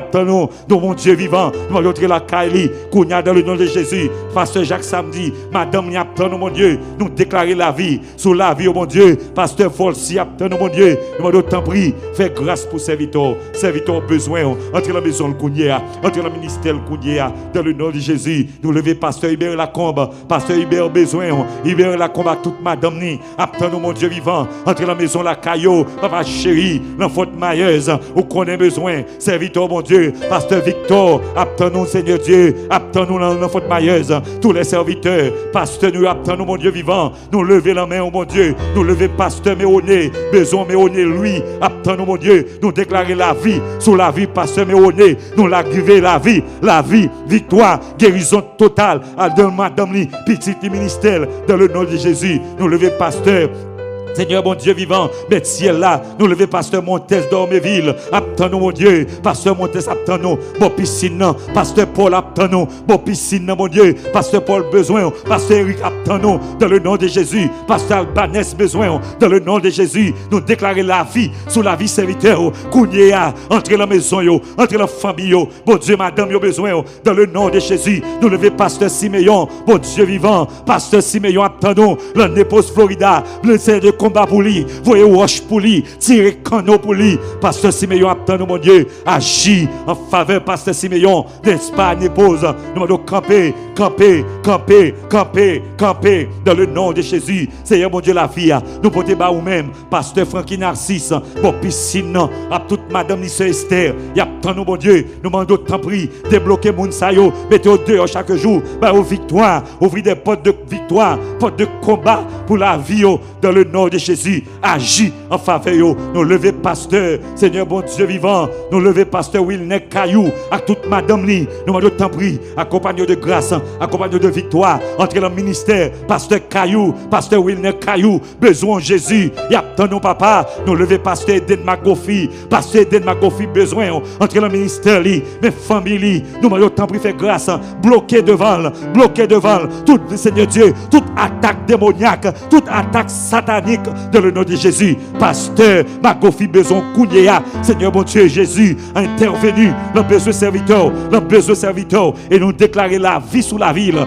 nous, mon Dieu vivant, nous demandons la Kaili, Kounia dans le nom de Jésus, pasteur Jacques Samedi, madame Lio, nous, mon Dieu, nous déclarer la vie, sous la vie, oh mon Dieu, pasteur Volsi, nous, mon Dieu, nous demandons autant pris, fais grâce pour serviteur besoin, entre la maison le Kounia, entre le ministère le Kounia, dans le nom de Jésus, nous lever pasteur Hubert Lacombe, pasteur Hubert besoin, Hubert Lacombe à toute madame ni, attends mon Dieu vivant, entre la maison la caillou, papa chéri, l'enfant mailleuse, où qu'on a besoin, serviteur mon Dieu, pasteur Victor, attends nous Seigneur Dieu, attends nous l'enfant mailleuse, tous les serviteurs, pasteur nous attendons, mon Dieu vivant, nous lever la main, oh mon Dieu, nous lever pasteur Méoné, besoin Méoné, lui, attendons, mon Dieu, nous déclarer la vie, sous la vie, pasteur Méoné, nous la guiver la vie, victoire, guérison totale, à de madame li, petit ministère, dans le nom de Jésus, nous lever pasteur, Seigneur, mon Dieu vivant, mais ciel là, nous lever pasteur Montes d'Ormeville, attendons mon Dieu, pasteur Montes, attendons, bon piscine, pasteur Paul, attendons, bon piscine, mon Dieu, pasteur Paul besoin, pasteur Eric, attendons, dans le nom de Jésus, pasteur Albanès besoin, dans le nom de Jésus, nous déclarer la vie, sous la vie serviteur, Kounia, entre la maison, entre la famille, bon Dieu, madame, yo besoin, dans le nom de Jésus, nous lever pasteur Siméon, bon Dieu vivant, pasteur Siméon, attendons, l'année post Florida, le Seigneur de combat pour lui, voyez roche pour lui, tirer canot pour lui. Pasteur Siméon, attendons mon Dieu, agit en faveur Pasteur Siméon d'Espagne, pose. Nous devons camper dans le nom de Jésus. Seigneur mon Dieu, la vie, nous portons bas ou même, Pasteur Francky Narcisse, bon piscine, à toute Madame Nisse Esther, y attendons mon Dieu, nous demandons tant prix, débloquer mon sayo, mettez au dehors chaque jour, bah aux victoires, ouvrir des portes de victoire, portes de combat pour la vie, dans le nom de Jésus, agis en faveur. Nous lever pasteur, Seigneur bon Dieu vivant, nous lever pasteur Wilner Caillou, à toute madame li, nous demandons tant prix, accompagnons de grâce, accompagnons de victoire, entre le ministère, pasteur Caillou, pasteur Wilner Caillou, besoin Jésus, y a tant nos papa, nous lever pasteur Eden Magofi, besoin, entre le ministère li, mes familles, nous demandons tant prix, faire grâce, bloquer devant, tout Seigneur Dieu, toute attaque démoniaque, toute attaque satanique, dans le nom de Jésus, pasteur Magofi besoin Kounia, Seigneur mon Dieu Jésus a intervenu dans besoin serviteur, et nous déclarer la vie sous la ville,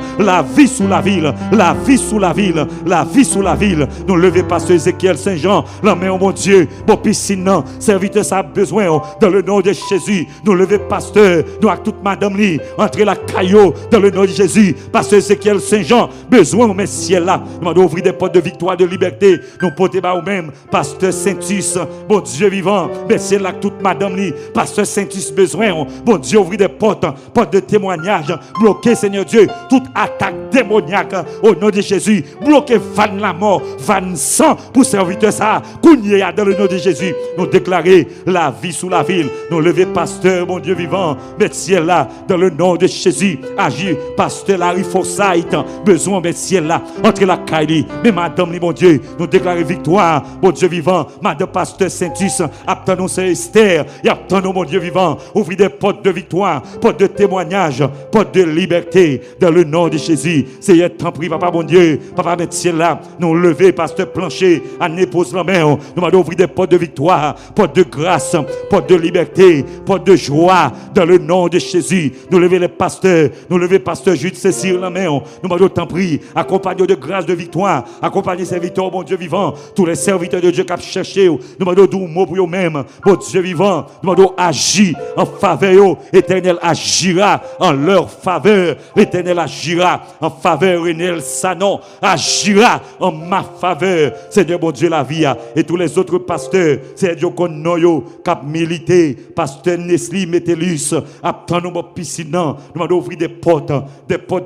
nous lever pasteur Ézéchiel Saint-Jean, la main mon Dieu, bon piscine, serviteur ça a besoin, dans le nom de Jésus, nous lever pasteur, nous avec toute madame li, entrer la caillou, dans le nom de Jésus, pasteur Ézéchiel Saint-Jean, besoin mes ciel là, nous devons ouvrir des portes de victoire, de liberté, nous porter bas ou même, pasteur Saint-Tus, bon Dieu vivant, merci là toute madame li, pasteur Saint-Tus besoin, bon Dieu ouvrir des portes de témoignage, bloquer Seigneur Dieu, toute attaque démoniaque, au nom de Jésus, bloquer van la mort, van sang, pour serviteur ça, Kounia dans le nom de Jésus, nous déclarer la vie sous la ville, nous lever pasteur, mon Dieu vivant, merci là, dans le nom de Jésus, agir, pasteur Larry Forsyth, besoin, merci là, entre la Kaili, mais madame li, mon Dieu, nous déclarer victoire, mon Dieu vivant, madame pasteur Saint-Tus, attendons c'est Esther, et attendons mon Dieu vivant, ouvrir des portes de victoire, portes de témoignage, portes de liberté, dans le nom de Jésus. Seigneur, t'en prie, papa mon Dieu, papa médecin là, nous lever, pasteur Plancher, à n'épose la main, nous allons ouvrir des portes de victoire, portes de grâce, portes de liberté, portes de joie, dans le nom de Jésus. Nous lever les pasteurs, nous lever pasteur Jude Cécile la main, nous allons t'en prie, accompagner de grâce, de victoire, accompagner serviteurs, mon Dieu vivant, tous les serviteurs de Dieu qui ont cherché, nous allons dire mot pour eux-mêmes, mon Dieu vivant, nous allons agir en faveur, l'Éternel agira en leur faveur, l'Éternel agira en faveur, Renel Sanon agira en ma faveur, Seigneur mon Dieu la vie, et tous les autres pasteurs, c'est Dieu qu'on noyo, cap milité, pasteur Nesli Métellus, attendons mon piscine, nous allons ouvrir des portes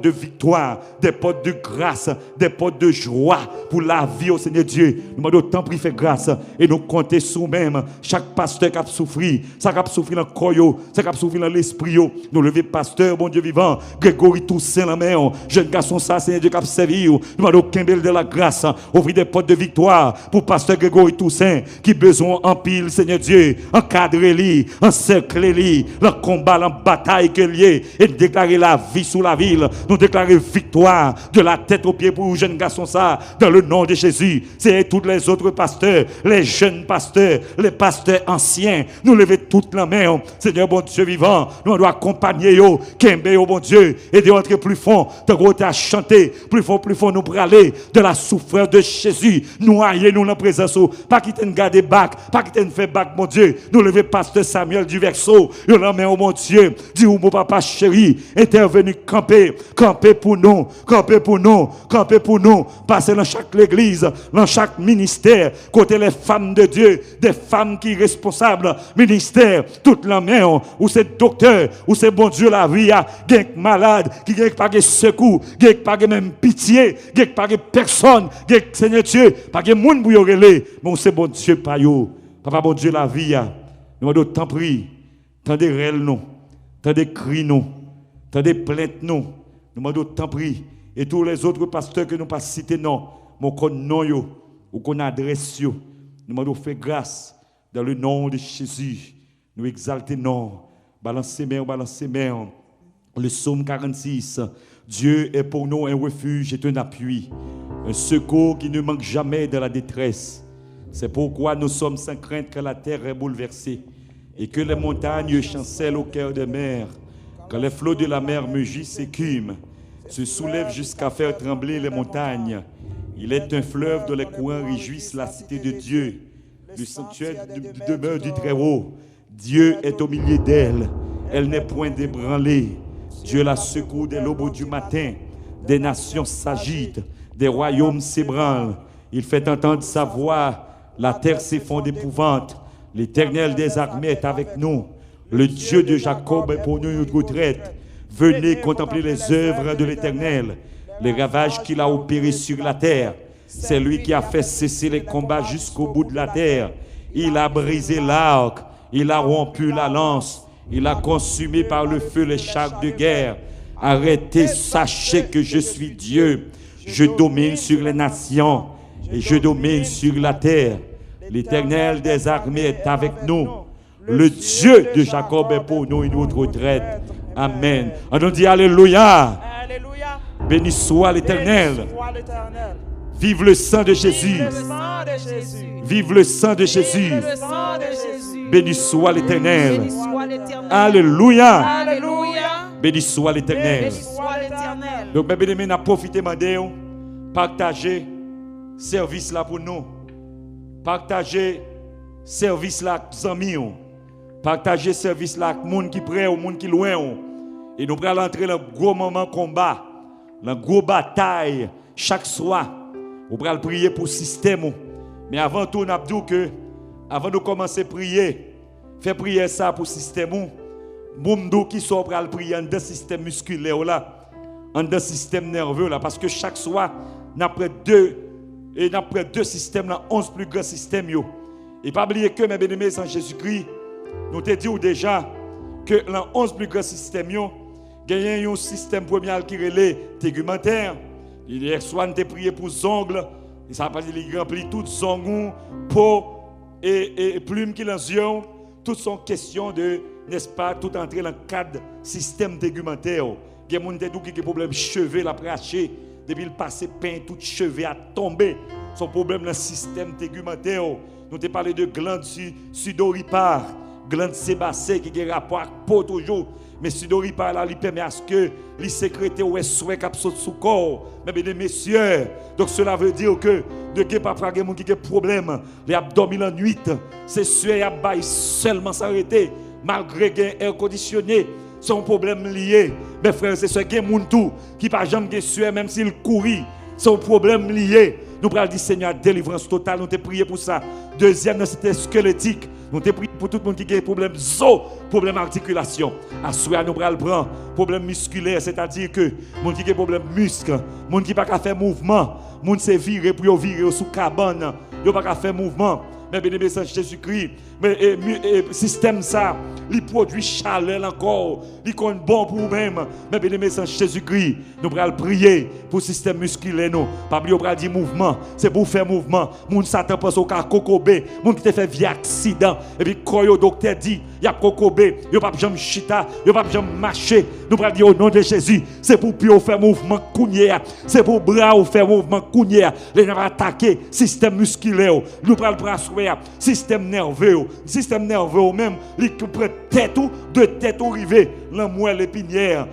de victoire, des portes de grâce, des portes de joie pour la vie au Seigneur Dieu. Nous allons tant pris faire grâce et nous compter sur nous-mêmes. Chaque pasteur qui a souffert, ça qui a souffert dans le corps, ça qui a souffert dans l'esprit, nous lever pasteur, bon Dieu vivant, Grégory Toussaint la main, jeune garçon ça, Seigneur Dieu qui a servi, nous allons Kimbel de la grâce, ouvrir des portes de victoire pour pasteur Grégory Toussaint qui besoin en pile, Seigneur Dieu, encadrer-lui, encercler-lui, le combat, la bataille que lié et déclarer la vie sous la ville, nous déclarer victoire de la tête aux pieds pour le jeune garçon ça, dans le nom de Jésus. C'est tous les autres pasteurs, les jeunes pasteurs, les pasteurs anciens, nous lever toute la main, Seigneur bon Dieu vivant, nous devons accompagner yo, Kembe yo bon Dieu, et de rentrer plus fond, de côté à chanter, plus fort, nous braler de la souffrance de Jésus, noyer nous la présence, pas quitter nous garder bac, pas quitter nous faire bac, mon Dieu, nous lever pasteur Samuel du Verseau, yo la main au mon Dieu, dit ou mon papa chéri, intervenu camper pour nous, passer dans chaque église, dans chaque ministère, côté les femmes de Dieu, des femmes qui sont responsables, ministère, toute la main, ou c'est docteur, ou c'est bon Dieu la vie, qui est malade, qui n'a pas de secours, qui n'a pas de même pitié, qui n'a pas de personne, qui est Seigneur Dieu, pas de monde pour y relayer, mais c'est bon Dieu, pas yo. Papa, bon Dieu la vie, nous devons t'en prier, tant de rêles nous, tant de cris nous, tant de plaintes nous, nous devons t'en prier. Et tous les autres pasteurs que nous pas cités, non, mais qu'on nom yo, ou qu'on adresse yo, nous devons faire grâce dans le nom de Jésus. Nous exalter non, balancer main. Le psaume 46, Dieu est pour nous un refuge et un appui, un secours qui ne manque jamais de la détresse. C'est pourquoi nous sommes sans crainte que la terre est bouleversée et que les montagnes chancellent au cœur des mers, quand les flots de la mer mugissent et s'écument, se soulèvent jusqu'à faire trembler les montagnes. Il est un fleuve dont les courants réjouissent la cité de Dieu, le sanctuaire demeure du Très-Haut. Dieu est au milieu d'elle, elle n'est point ébranlée. Dieu la secoue dès l'aube du matin. Des nations s'agitent, des royaumes s'ébranlent. Il fait entendre sa voix, la terre s'effondre d'épouvante. L'Éternel des armées est avec nous. Le Dieu de Jacob est pour nous une retraite. Venez contempler les œuvres de l'Éternel, les ravages qu'il a opérés sur la terre. C'est lui qui a fait cesser les combats jusqu'au bout de la terre. Il a brisé l'arc, il a rompu la lance, il a consumé par le feu les chars de guerre. Arrêtez, sachez que je suis Dieu. Je domine sur les nations et je domine sur la terre. L'Éternel des armées est avec nous. Le Dieu de Jacob est pour nous une autre retraite. Amen. On nous dit Alléluia. Alléluia. Béni soit l'Éternel. Vive le sang de Jésus. Vive le sang de Jésus. Béni soit l'Éternel. Alléluia. Béni soit l'Éternel. Donc, mes bien-aimés, nous profitons de partager service là pour nous. Partager service là avec les amis. Partager service là avec les gens qui près ou les gens qui loin. Et nous allons entrer dans un gros moment de combat, dans une grosse bataille chaque soir. Nous allons prier pour le système. Mais avant tout, nous avons dit que, avant de commencer à prier, faire prier ça pour le système. Nous qui sont pour prier dans le système musculaire, dans le système nerveux, là, parce que chaque soir, nous avons deux systèmes, 11 plus grands systèmes. Et pas oublier que, mes bien-aimés, en Jésus-Christ, nous te dit déjà que dans 11 plus grands systèmes, il y a un système premier qui est le tégumentaire. Hier soir, nous avons prié pour les ongles. Et ça veut dire qu'il remplit toutes les ongles, peau et plumes qui les yeux. Toutes sont questions de, n'est-ce pas, tout entrer dans le cadre système tégumentaire. Il y a des gens qui ont des problèmes cheveux, la praché. Depuis le passé, pain, tout cheveux a tombé. Son problème dans le système tégumentaire. Nous avons parlé de glandes sudoripares, glandes sébacées qui ont rapport avec la peau toujours. Mais sudoripare là, il permet à ce que les sécrétaires ou souhait cap saute sous corps. Mais bien messieurs, donc cela veut dire que de que pas frager mon qui a problème, les abdominaux en nuit, c'est sûr y a bail seulement s'arrêter malgré gain air conditionné. C'est un problème lié. Mes frères, c'est ce qui est tout qui pas jamais suer même s'il courit. C'est un problème lié. Nous prenons dire Seigneur délivrance totale, nous te prié pour ça. Deuxième, c'était squelettique. Nous te prié pour tout le monde qui a des problèmes problème articulation. À soi nous prenons prendre problème musculaire, c'est-à-dire que monde qui a des problèmes muscles, monde qui pas faire mouvement, monde se virer pour virer sous cabane, yo pas faire mouvement. Mais bien aimé Jésus-Christ, mais système ça, il produit chaleur encore, il est bon pour vous-même. Mais bien aimé Jésus-Christ, nous allons prier pour le système musculaire nous. Pas oublier on dire mouvement, c'est pour faire mouvement. Moun Satan pense au cas kokobé, moun qui te fait via accident et puis quand le docteur dit il y a kokobé, il pas jamais chita, il pas jamais marcher. Nous allons dire au nom de Jésus, c'est pour pied faire mouvement cougner, c'est pour bras faire mouvement cougner. Les gens attaquer système musculaire. Nous allons prendre soir, système nerveux même, il prend tête ou de tête ou rivé, la moelle épinière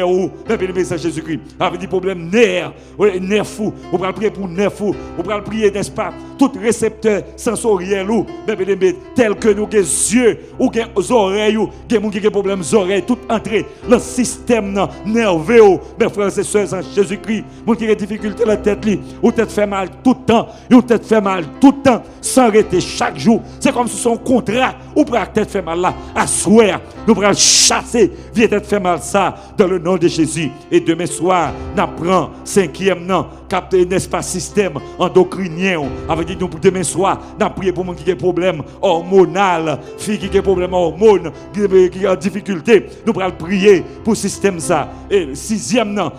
ou, le message Jésus-Christ. Avec des problèmes nerfs, nerfs fous, on va prier pour nerfs fous, on va prier, n'est-ce pas, tout récepteur sensoriel ou, tel que nous, les yeux, ou les oreilles, ou les problèmes des oreilles, tout entrer le système nerveux, mes frères et sœurs en Jésus-Christ, mon qui a des difficultés la tête, ou tête fait mal tout le temps, ou tête fait mal tout le temps, sans arrêter chaque jour. C'est comme si son contrat, ou pour la tête fait mal là, à souhait, nous pourrons chasser, viens tête fait mal ça, dans le nom de Jésus. Et demain soir, nous prenons 5e nom, capter n'est-ce pas système endocrinien, avec dit nous pour demain soir, nous prions pour monde qui a des problèmes hormonaux, fille qui a des problèmes hormones, qui a des difficultés, nous pourrons prier pour système ça. Et 6e nom,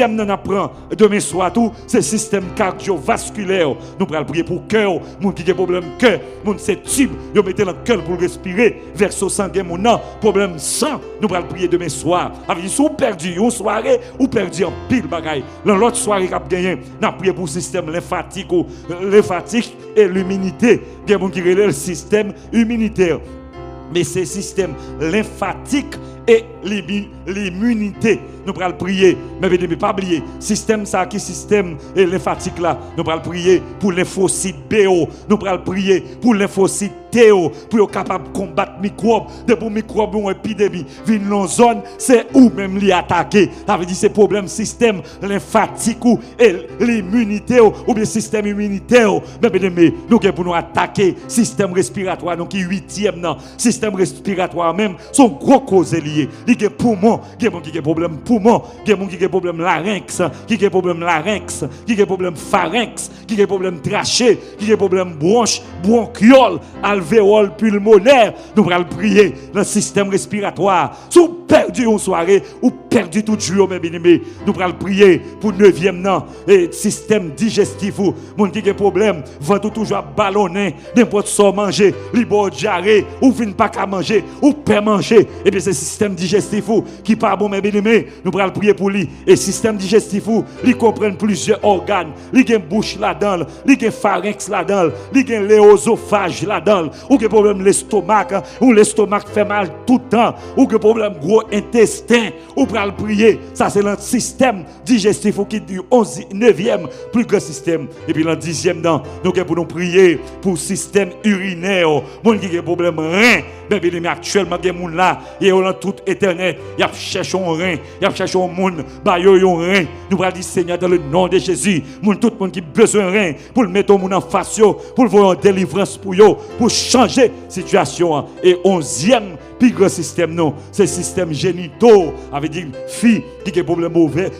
nous apprenons demain soir tout, c'est système cardiovasculaire. Nous pourrons prier pour cœur, monde qui a des problèmes cœur, monde c'est tube, nous mettez dans le cœur pour respirer, verso sanguin mon nom, problème sang, nous pourrons prier demain soir. Avec si vous perdu une soirée, ou perdu en pile bagaille. Dans l'autre soirée qu'a gagné, nous prié pour le système lymphatique et l'immunité. Il y a des gens qui relèvent le système immunitaire. Mais c'est le système lymphatique et l'immunité. Nous allons prier, mais ne pas oublier, système ça qui système lymphatique là, nous allons prier pour lymphocyte BO, nous allons prier pour lymphocyte TO, pour être capable de combattre microbes, de pour microbes ou épidémie, viennent dans zone, c'est où même les attaquer. Ça veut dire c'est problème système lymphatique ou l'immunité ou bien système immunitaire. Mais nous pour nous attaquer système respiratoire, donc 8e non, système respiratoire même, sont gros causes liées. Il y a poumon, il y a des problèmes poumon, il y a des problèmes larynx, il y a des problèmes larynx, il y a des problèmes pharynx, il y a des problèmes trachée, il y a des problèmes bronche, bronchiole, alvéole pulmonaire. Nous allons prier dans le système respiratoire. Si vous perdu une soirée ou perdu tout jour, mes bien-aimés, nous allons prier pour 9e nom et système digestif. Mon qui a des problèmes, ventre toujours ballonné, n'importe quoi manger, libre diarrhée, ou vient pas qu'à manger, ou peut manger. Et bien c'est le système digestif qui pas bon, mes bien-aimés, nous allons prier pour lui. Et système digestif, il comprend plusieurs organes. Il y a une bouche là-dedans, il y a un pharynx là-dedans, il y a un l'éosophage là-dedans, ou que problème l'estomac, ou l'estomac fait mal tout le temps, ou que problème gros intestin, ou pour le prier. Ça c'est le système digestif qui dit 9e plus grand système. Et puis le 10e dans nous pour nous prier pour le système urinaire. Mon qui a problème rein, mais actuellement des gens là, et on tout internet, il a cherché un rein, il a cherché un monde, bah yo un rein. Nous allons dire Seigneur dans le nom de Jésus, tout le monde qui a besoin de rein pour le mettre au monde en face, pour voir une délivrance pour eux, pour changer la situation. Et 11e plus grand système non, c'est le système génitaux, avec dire fille qui a des problèmes ouverts,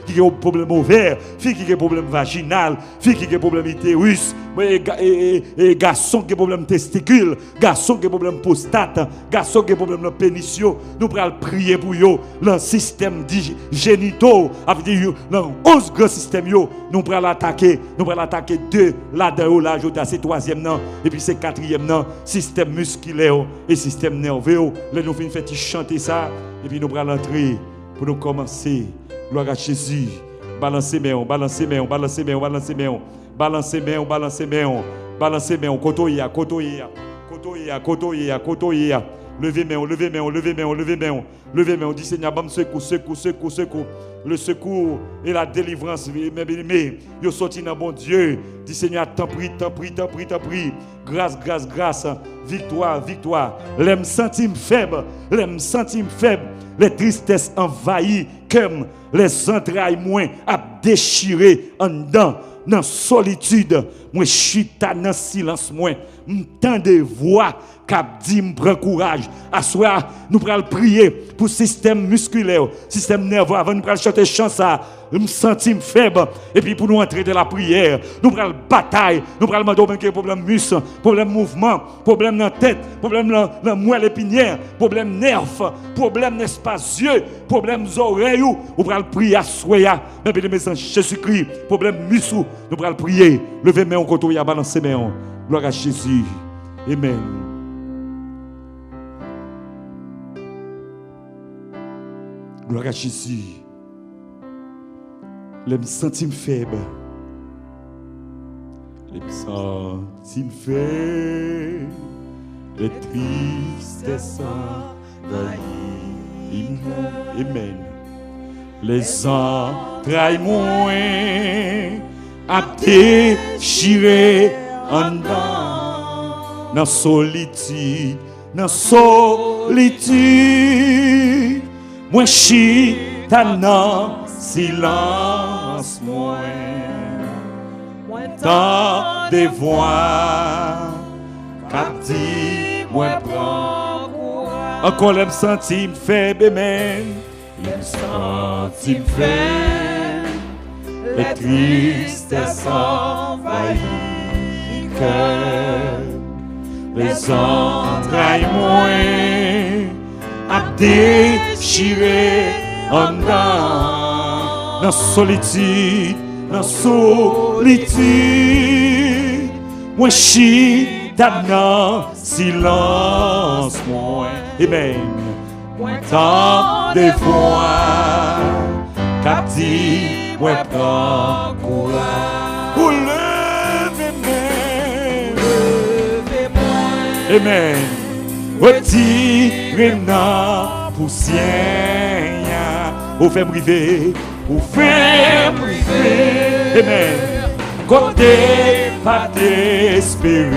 fille qui a des problèmes vaginal, fille qui a des problèmes utérus, et garçon qui a des problèmes testicules, garçon qui a des problèmes prostate, garçon qui a des problèmes pénitio. Nous allons prier pour eux, le système génitaux, avec dire dans 11 grands systèmes, nous allons attaquer 2 là-dedans, là, c'est 3e nom, et puis c'est 4e nom, système musculaire et système nerveux. Nous finissons faire chanter ça, et puis nous allons entrer pour nous commencer. Gloire à Jésus. Balancez main, balancez main, balancez main, balancez main, balancez main, balancez main, balancez main, kotoya, kotoya, kotoya, kotoya, kotoya. Levez main, levez main, levez main, levez main, levez main. On dit Seigneur, bam secours, secours, secours, secours. Le secours et la délivrance, mes bien-aimés, ils sont sortis dans bon Dieu. Dis Seigneur, t'en prie, t'en prie, t'en prie, t'en prie. Grâce, grâce, grâce. Victoire, victoire. Les centimes faibles, les centimes faibles. Les tristesses envahies, comme les entrailles moins à déchirer en dedans. Dans la solitude, moi je suis dans le silence, moi m'entends des voix qui dit me prend courage. À soir, nous allons prier pour le système musculaire, système nerveux, avant nous allons chanter chanson, me sentir faible, et puis pour nous entrer dans la prière, nous allons bataille, nous allons demander problème muscle, problème mouvement, problème dans la tête, problème dans la moelle épinière, problème nerf, problème n'est-ce pas yeux, problème oreilles, nous allons prier à soir, mais bien les Jésus-Christ, problème muscle, nous allons prier, levez main au côté, balancer main, gloire à Jésus, amen. Gloire à Jésus. Les centimes faibles. Les centimes fait, les tristesses envahissent. Amen. Les entrailles moins à déchirer en dedans. Dans solitude, moi chita dans silence moi. Tant de voix qu'a dit moi prends courage. Encore les centimes faibles, amen. Les centimes faibles, les tristesses envahissent cœur. Les entrailles moins à déchirer en dedans. Dans solitude, moi chita dans silence moi. Amen. Tant de voix qu'a dit moi prends courage. Pour levez-moi. Amen. Retirez la poussière. Ou fait briver. Ou fait briver. Amen. Côté pas d'espérer.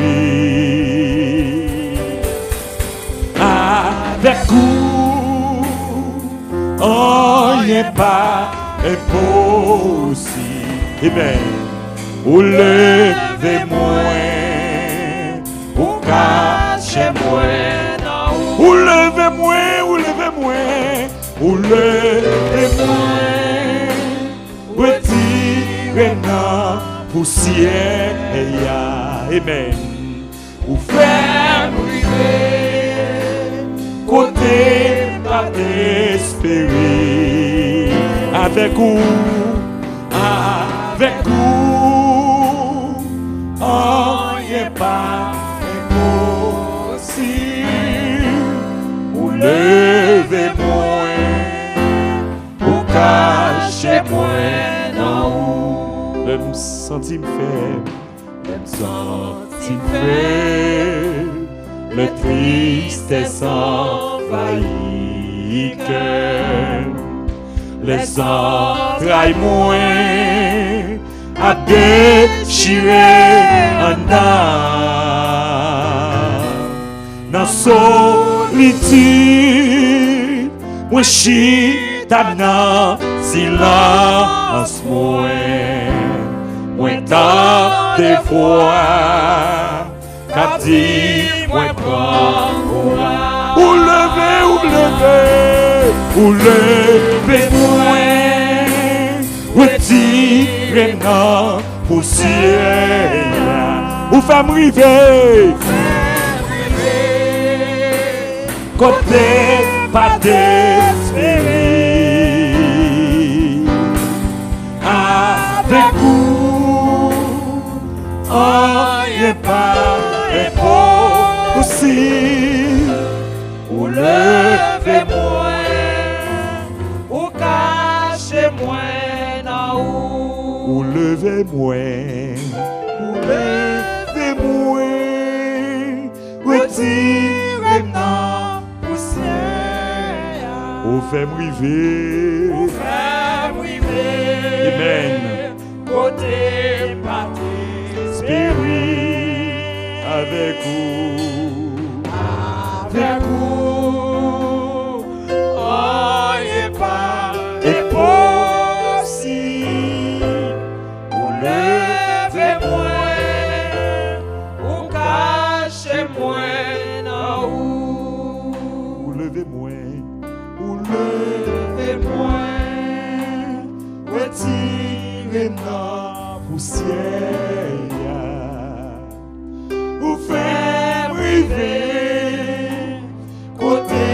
Avec vous, oh, n'est pas impossible. Amen. Ou levez-moi, ou cachez-moi. Ou levez-moi, ou levez-moi, ou levez-moi. Retirez la poussière. Amen. Ou faire briller. Côté pas d'espérer. Avec vous, oh, n'est pas impossible. Ou levez-moi, ou cachez-moi dans où. Le sentime faible, le tristesse envahit cœur. Les entrailles moins à déchirer en dedans. Dans solitude, moi chita dans silence moi. Moi tant de fois qu'a dit moi prends courage. Ou levez, ou levez-moi. Retirez la poussière. Ou femme rivée. Côté pas d'espérer. Avec vous, oh, n'est pas impossible. Ou levez-moi, ou cachez-moi dans où. Ou levez-moi, retirez la poussière. Ou faites briver. Amen. Côté pas d'espérer. Avec vous, oh, n'est pas impossible. Ou levez-moi, ou cachez-moi dans où. Ou levez-moi, retirez la poussière. Ou faites briver. Côté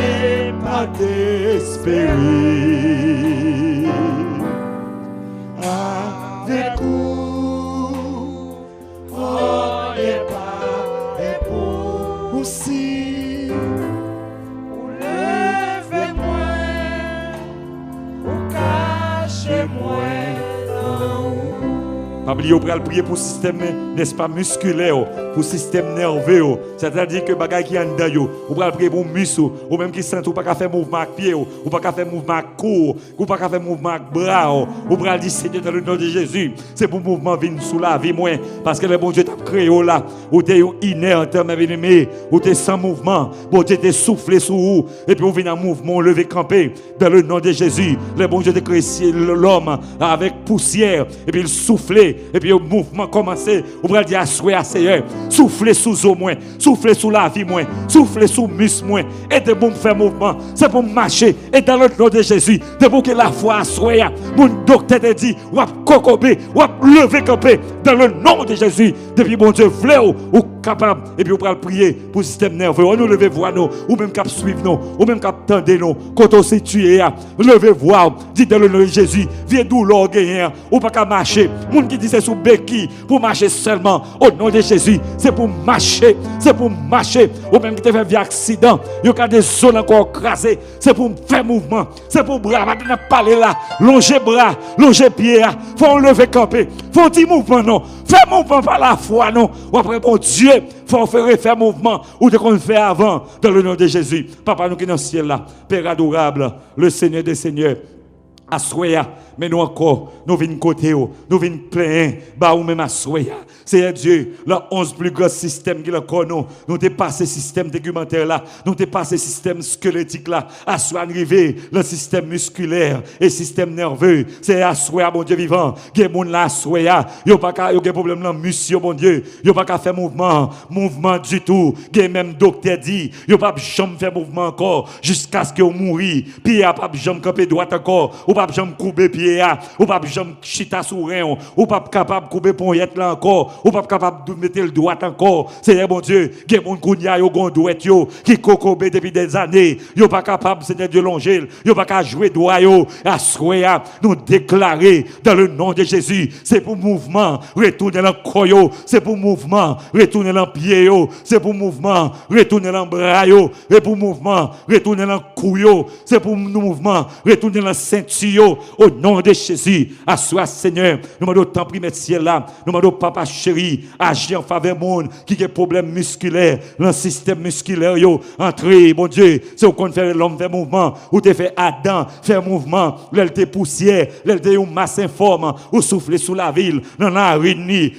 pas d'espérer. Avec vous, oh, n'est pas impossible. Ou levez-moi, ou cachez-moi dans où. Pas oublier, on va prier pour le système, n'est-ce pas, musculaire, pour le système nerveux. C'est-à-dire que les bagages qui sont dedans, on va prier pour le muscle, ou même qui sentent, ou pas faire mouvement avec pied, ou pas faire mouvement avec cou, ou pas faire mouvement avec bras. On va dire, Seigneur, dans le nom de Jésus, c'est pour le mouvement venir sous la vie, moins. Parce que le bon Dieu t'a créé là, où tu es inerte, mes bien-aimés, où tu es sans mouvement, où tu es soufflé sous vous, et puis on vient en mouvement, lever, camper, dans le nom de Jésus. Le bon Dieu t'a créé l'homme avec poussière, et puis il soufflait. Et puis le mouvement commencé, on va dire à Seigneur, soufflez sous eau moins, soufflez sous la vie moins, soufflez sous muscle moins, et de bon faire mouvement, c'est pour marcher, et dans le nom de Jésus, de pour que la foi soit, mon docteur te dit, ou à cocober, ou à lever camper, dans le nom de Jésus, depuis mon Dieu, fléau, ou capable, et puis on va prier pour le système nerveux, on nous lever voir nous, ou même cap suivre nous, ou même cap tendre nous, quand on s'est tué, levez voir, dites dans le nom de Jésus, viens douleur gagner, ou pas qu'à marcher, moun qui dit c'est sous béquille, pour marcher seulement, au nom de Jésus, c'est pour marcher, ou même qui te fait via accident, il y a des zones encore crasées, c'est pour faire mouvement, c'est pour bras, maintenant parler là, longer bras, longer pied, faut lever camper, faut dire mouvement non, faire mouvement par la foi non, ou après bon Dieu, faut faire mouvement, ou de qu'on fait avant, dans le nom de Jésus. Papa nous qui est dans le ciel là, Père adorable, le Seigneur des Seigneurs, Assoya, mais nous encore, nous venons côté, nous venons plein, bah ou même Assoya. C'est Dieu, le 11 plus gros système qui le connaît, nous dépassons ce système documentaire là, nous dépassons ce système squelettique là, Assoya arrivé, le système musculaire et système nerveux, c'est Assoya, mon Dieu vivant, qui est mon là Assoya, yo pas qu'à, yo des problèmes dans muscle, mon Dieu, yo pas qu'à faire mouvement du tout, qui même docteur dit, yo pas jamais faire mouvement encore, jusqu'à ce que vous mourrez, puis a pas jamais camper droite encore, ou pas jamais couper pied, ou pas jamais chita sous rien, ou pas capable couper poignette là encore, ou pas capable de mettre le doigt encore. Seigneur mon Dieu, qui est mon kounya yo gon douet yo qui kokobé depuis des années, yo pas capable Seigneur Dieu longer, yo pas capable jouer droit yo, assoya nous déclarer dans le nom de Jésus, c'est pour mouvement retourner dans koyo, c'est pour mouvement retourner dans pied yo, c'est pour mouvement retourner dans bras yo, et pour mouvement retourner dans cou yo, c'est pour mouvement retourner dans ceinture au nom de Jésus. Assois Seigneur, nous demandons tant pris mettre ciel là, nous demandons papa chéri, agir en faveur monde qui a problème musculaire, le système musculaire yo, entrer mon Dieu, c'est au qu'on fait l'homme faire mouvement, ou te fait Adam faire mouvement, l'elle poussière, l'elle une masse informe, ou souffler sous la ville, dans la rue,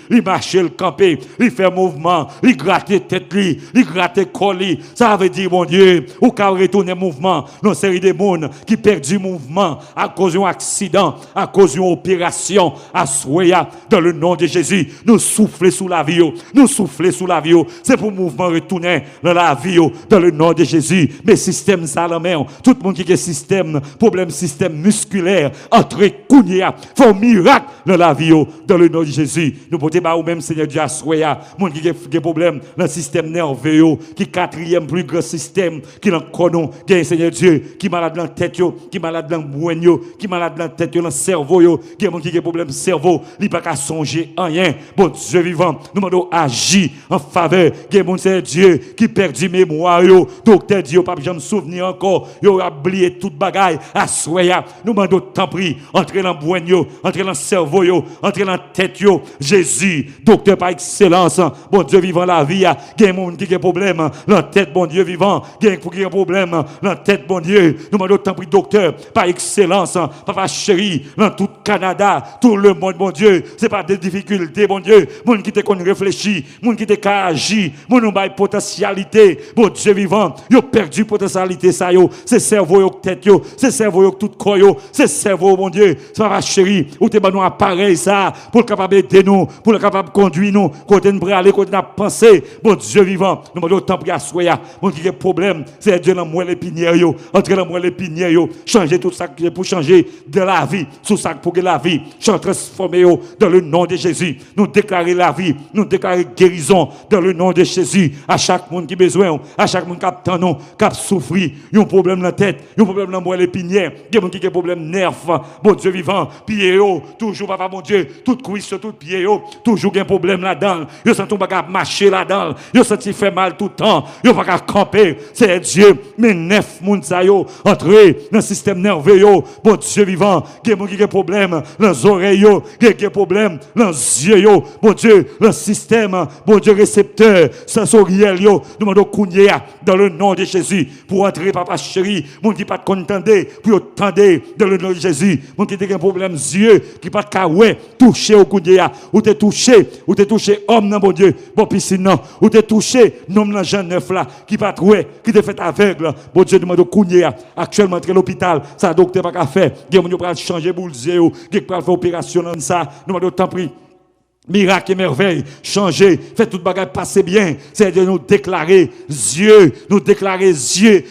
il marcher le camper, il fait mouvement, il gratte tête li, il gratte colis, ça veut dire mon Dieu, ou qu'à retourner mouvement, dans série de monde qui perd du mouvement à cause d'un accident, à cause d'une opération, à soya, dans le nom de Jésus, nous souffler sous la vie, nous souffler sous la vie, c'est pour mouvement retourner dans la vie, dans le nom de Jésus. Mais système ça la main, tout le monde qui a système, problème système musculaire, entre kounia, faut miracle dans la vie, dans le nom de Jésus. Nous pouvons pas ou même Seigneur Dieu à soya, monde qui a problème dans le système nerveux, qui quatrième plus grand système, qui l'en connaît, qui Seigneur Dieu, qui malade dans la tête, qui malade dans le boigno, qui malade dans la tête, dans le cerveau, qui a problème cerveau, il pas qu'à songer en rien. Bon Dieu vivant, nous demandons agir en faveur, qui mon Seigneur Dieu, qui perdu mémoire, docteur Dieu, pas jamais souvenir encore, yo a oublié toute bagaille, à soya, nous demandons tant pris, entrer dans le boigno, entrer dans le cerveau, entrer dans la tête, Jésus, docteur par excellence, bon Dieu vivant la vie, qui monde qui a problème, dans la tête, bon Dieu vivant, qui a problème, dans la tête, bon Dieu, nous demandons tant pris, docteur par excellence, papa chéri, dans tout Canada, tout le monde, bon Dieu, c'est pas des difficultés, bon Dieu, monde qui te qu'on réfléchit, monde qui te agit, monde qui a potentialité, bon Dieu vivant, yo perdu potentialité ça yo, c'est cerveau yo tête yo, c'est cerveau yo tout corps yo, c'est cerveau mon Dieu, c'est pas chéri, ou te ban nous appareil ça pour capable aider nous, pour capable conduire nous, côté nous aller, côté nous penser, bon Dieu vivant, nous demandons temps pour assoya, mon qui a problème, c'est Dieu dans moelle épinière yo, entrer dans moelle épinière yo, changer tout ça pour changer de la vie, tout ça pour que la vie soit transformée dans le nom de Jésus. Nous déclarer la vie, nous déclarer guérison dans le nom de Jésus à chaque monde qui a besoin, à chaque monde qui a attend, qui a souffert, il y a un problème dans la tête, il y a un problème dans la moelle épinière, il y a un qui a un problème nerf, bon Dieu vivant, pied toujours papa mon Dieu, toute cuisse, tout pied toujours un problème là-dedans, il sent tout pas marcher là-dedans, il sent fait mal tout le temps, il pas camper, c'est Dieu, mais neuf monde ça yo entrer dans le système nerveux, bon bon Dieu vivant, qui a des problèmes dans les oreilles, qui a des problèmes dans les yeux, bon Dieu, dans le système, bon Dieu, récepteur, sensoriel, nous demandons dans le nom de Jésus, pour entrer, papa chéri, mon qui pas contenter, pour entendre dans le nom de Jésus, mon qui a des problèmes yeux, qui pas kawé, touché au kounia, ou t'es touché, homme, non, bon Dieu, bon piscine, ou t'es touché, nom dans Jean 9 là, qui pas trouvé, qui te fait aveugle, bon Dieu, demande kounia, actuellement, entre l'hôpital, ça docteur pas qu'à faire, qui va changer boule yeux, qui va faire opération dans ça, nous demandons tant pis. Miracle et merveille, changer, fait tout bagage passer bien, c'est de nous déclarer yeux,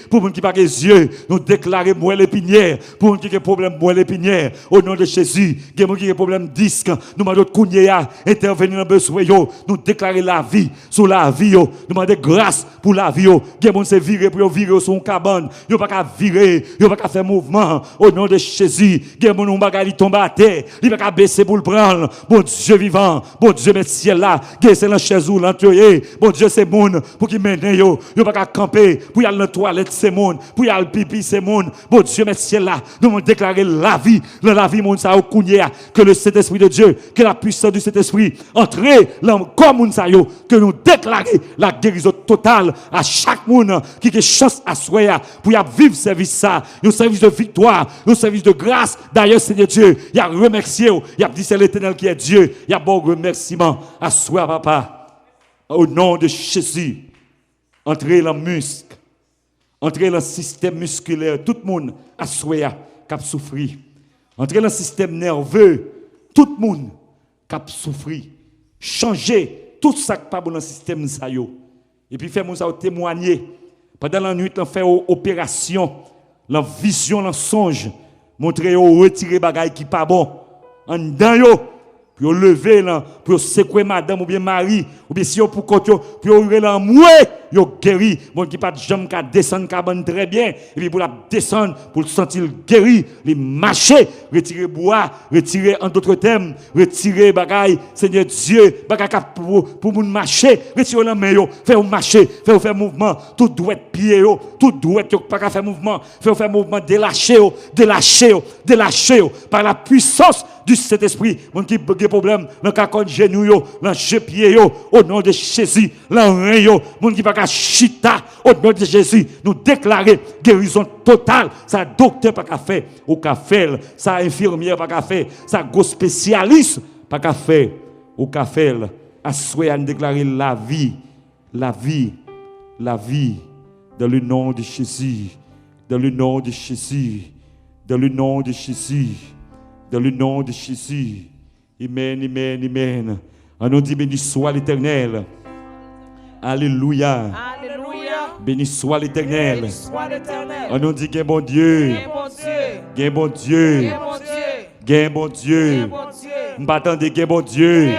pour les qui pas yeux, nous déclarer moelle épinière, pour les qui ont problème moelle épinière, au nom de Jésus, qui ont problème disque, nous demandons Kounia intervenir dans besoin nous déclarer la vie, sur la vie nous demander grâce pour la vie qui ont se virer pour virer sur une cabane, yo pas qu'à virer, yo pas qu'à faire mouvement, au nom de Jésus, qui ont bagage tomber à terre, il pas qu'à baisser pour le prendre, bon Dieu vivant. Bon Dieu, mais ciel là, c'est la chaise ou l'entoyer. Bon Dieu, c'est moun pour qui mène yo. Yo pas camper, pour y aller dans la toilette, c'est moun. Pour y aller pipi, c'est moun. Bon Dieu, mais ciel là, nous avons déclaré la vie. Dans la vie, moun sa yo kounye, que le Saint-Esprit de Dieu, que la puissance du Saint-Esprit entre comme moun sa yo, que nous déclarer la guérison totale à chaque moun qui a chance à soi pour y vivre service ça. Un service de victoire, un service de grâce. D'ailleurs, Seigneur Dieu, il a remercié, il a dit c'est l'Éternel qui est Dieu. Il y a bon remerciement à soi, papa. Au nom de Jésus, entrez dans le muscle, entrez dans le système musculaire, tout le monde à soi qui a souffri. Entrez dans le système nerveux, tout le monde qui a souffri. Changez tout ça qui n'est pas bon dans le système. Et puis, faites-moi ça témoigner. Pendant la nuit, on fait une opération, la vision, le songe, montrer retirer les bagages qui ne sont pas bon. En dedans, pour lever là, pour secouer madame ou bien mari, ou bien si vous pour côté, pour ouvrir là, moué, yo guéri, bon qui pas de jambe qui descend cabane très bien, et puis pour la descendre, pour le sentir guéri, les marcher, retirer bois, retirer en d'autres termes, retirer bagaille, Seigneur Dieu, bagaille pour moun marcher, retirer la main yo, faire marcher, faire mouvement, tout doit être pied yo, tout doit être pas faire mouvement, faire mouvement, délacher par la puissance du Saint-Esprit, mon qui a problème, dans le genou, dans le pied, au nom de Jésus, dans le rein, mon qui pas chita, au nom de Jésus, nous déclarer guérison totale, ça docteur pas qu'à faire, ou qu'à faire, ça infirmière pas qu'à faire, ça go spécialiste pas qu'à faire, ou qu'à faire, à souhait déclarer la vie, dans le nom de Jésus, dans le nom de Jésus, dans le nom de Jésus. Dans le nom de Jésus. Amen, amen, amen. On nous dit béni soit l'Éternel. Alléluia. Alléluia. Béni soit l'Éternel. Béni soit l'Éternel. On nous dit qu'un bon Dieu. Qu'un bon Dieu. Qu'un bon Dieu. Nous m'attendez qu'un bon Dieu.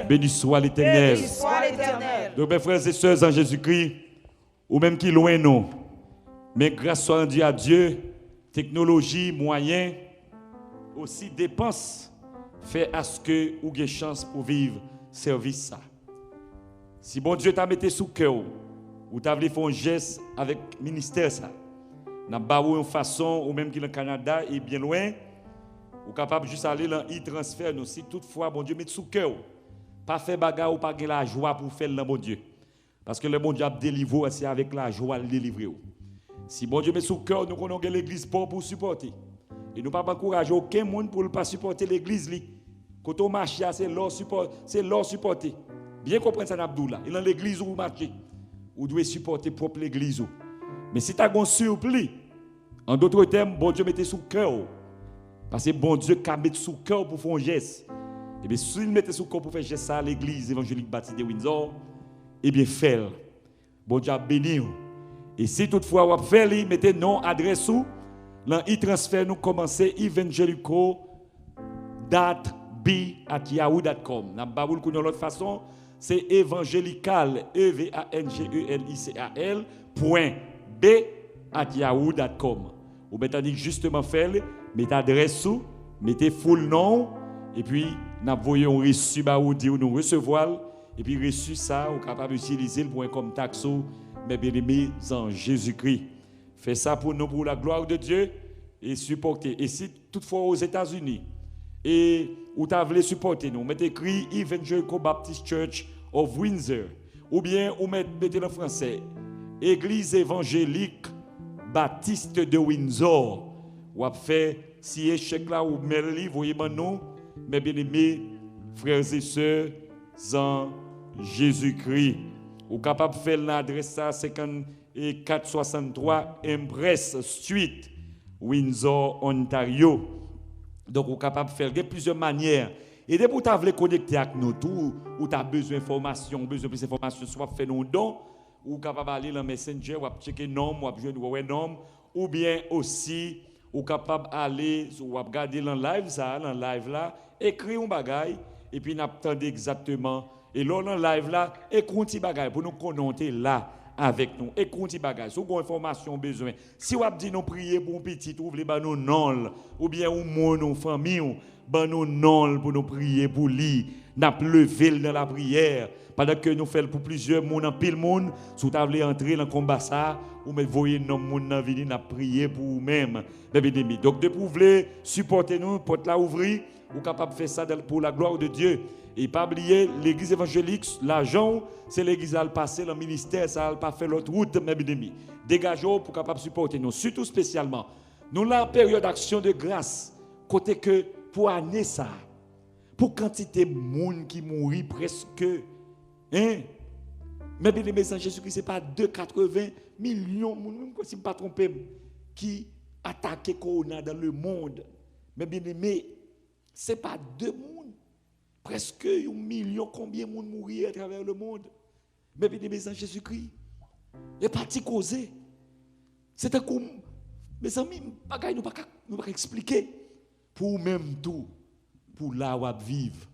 Béni soit l'Éternel. Béni soit l'Éternel. Donc mes frères et sœurs en Jésus-Christ, ou même qui loin nous, mais grâce soit rendue à Dieu, technologie, moyens, aussi dépenses fait à ce que vous ayez chance pour vivre service ça. Si bon Dieu t'a mis sous cœur ou t'a voulu faire un geste avec le ministère ça, n'a pas une façon ou même qui dans le Canada est bien loin, ou capable juste aller dans e-transfert nous si toutefois bon Dieu met sous cœur, pas faire bagarre ou pas gagner la joie pour faire le bon Dieu. Parce que le bon Dieu a délivré c'est avec la joie de délivrer. Si bon Dieu met sous cœur nous connaissons l'église pour supporter. Et nous ne pouvons pas encourager aucun monde pour ne pas supporter l'église. Quand on marche, c'est leur supporter. Bien comprendre ça, Abdoula. Et dans l'église où vous marchez, vous devez supporter propre l'église. Mais si tu as un surplis, en d'autres termes, bon Dieu mettez sous cœur. Parce que bon Dieu a mis sous cœur pour faire un geste. Et bien, si il mettait sous cœur pour faire un geste à l'église évangélique baptiste de Windsor, eh bien, faites. Bon Dieu a béni. Et si toutefois vous faites, mettez nom, adresse sous. Dans e-transfert, nous commençons evangelico.b@yahoo.com. Dans Baboul, de l'autre façon, c'est évangélical, evangelical.b@yahoo.com. Vous mettez justement faire, mettez adresse sous, mettez full nom, et puis nous voyons un reçu, nous recevons, et puis reçu ça, vous êtes capable d'utiliser le point comme taxo, mes bien-aimés en Jésus-Christ. Fais ça pour nous, pour la gloire de Dieu. et supporter. Et si toutefois aux États-Unis, et où tu voulu supporter nous, mettez écrit Evangelical Baptist Church of Windsor, ou bien ou mettez en français Église évangélique Baptiste de Windsor. Ou a fait si échec là ou mêlé, voyez nous, mes bien-aimés frères et sœurs en Jésus-Christ. Ou capable de faire l'adresse à 5463 Empress Street, Windsor, Ontario. Donc, vous êtes capable de faire de plusieurs manières. Et dès que vous voulez connecter avec nous, tout, ou tu as besoin d'informations, besoin de plus d'informations, soit fait nos dons, ou capable d'aller dans Messenger, ou checker nom, ou jouer nom, ou bien aussi, ou capable d'aller, ou regarder dans live là, écrire un bagage, et puis n'attendez exactement. Et là, dans live là, écoutez un bagage pour nous connecter là avec nous. Écoutez un bagage. Si vous avez information besoin, si vous avez dit nous prier pour un petit, vous voulez nous non, ou bien ou mon famille, nous non pour nous prier pour lui, n'a levé dans la prière. Pendant que nous faisons pour plusieurs monde en pile monde, si vous voulez entrer dans le combat ça, ou me voyez nos monde dans venir n'a prier pour vous-même. Donc depuis vous voulez supporter nous, porte la ouvrir, vous capable de faire ça pour la gloire de Dieu. Et pas oublier l'église évangélique, l'argent, c'est l'église à le passer, le ministère, ça n'a pas fait l'autre route, mes amis. Dégagez pour capable supporter nous, surtout spécialement. Nous avons une période d'action de grâce, côté que pour année ça, pour quantité de monde qui mourit presque, hein? Mais bien aimés en Jésus-Christ, ce n'est pas 280 millions de monde, si je ne me trompe, qui attaquent le corona dans le monde. Mais bien aimés, ce n'est pas 2 mondes. Presque 1 million, combien de monde mourir à travers le monde. Mais bien aimés en Jésus-Christ, il n'y a pas de causer. C'est un coup, mes amis, nous ne pouvons pas expliquer. Pour même tout, pour là où vivre,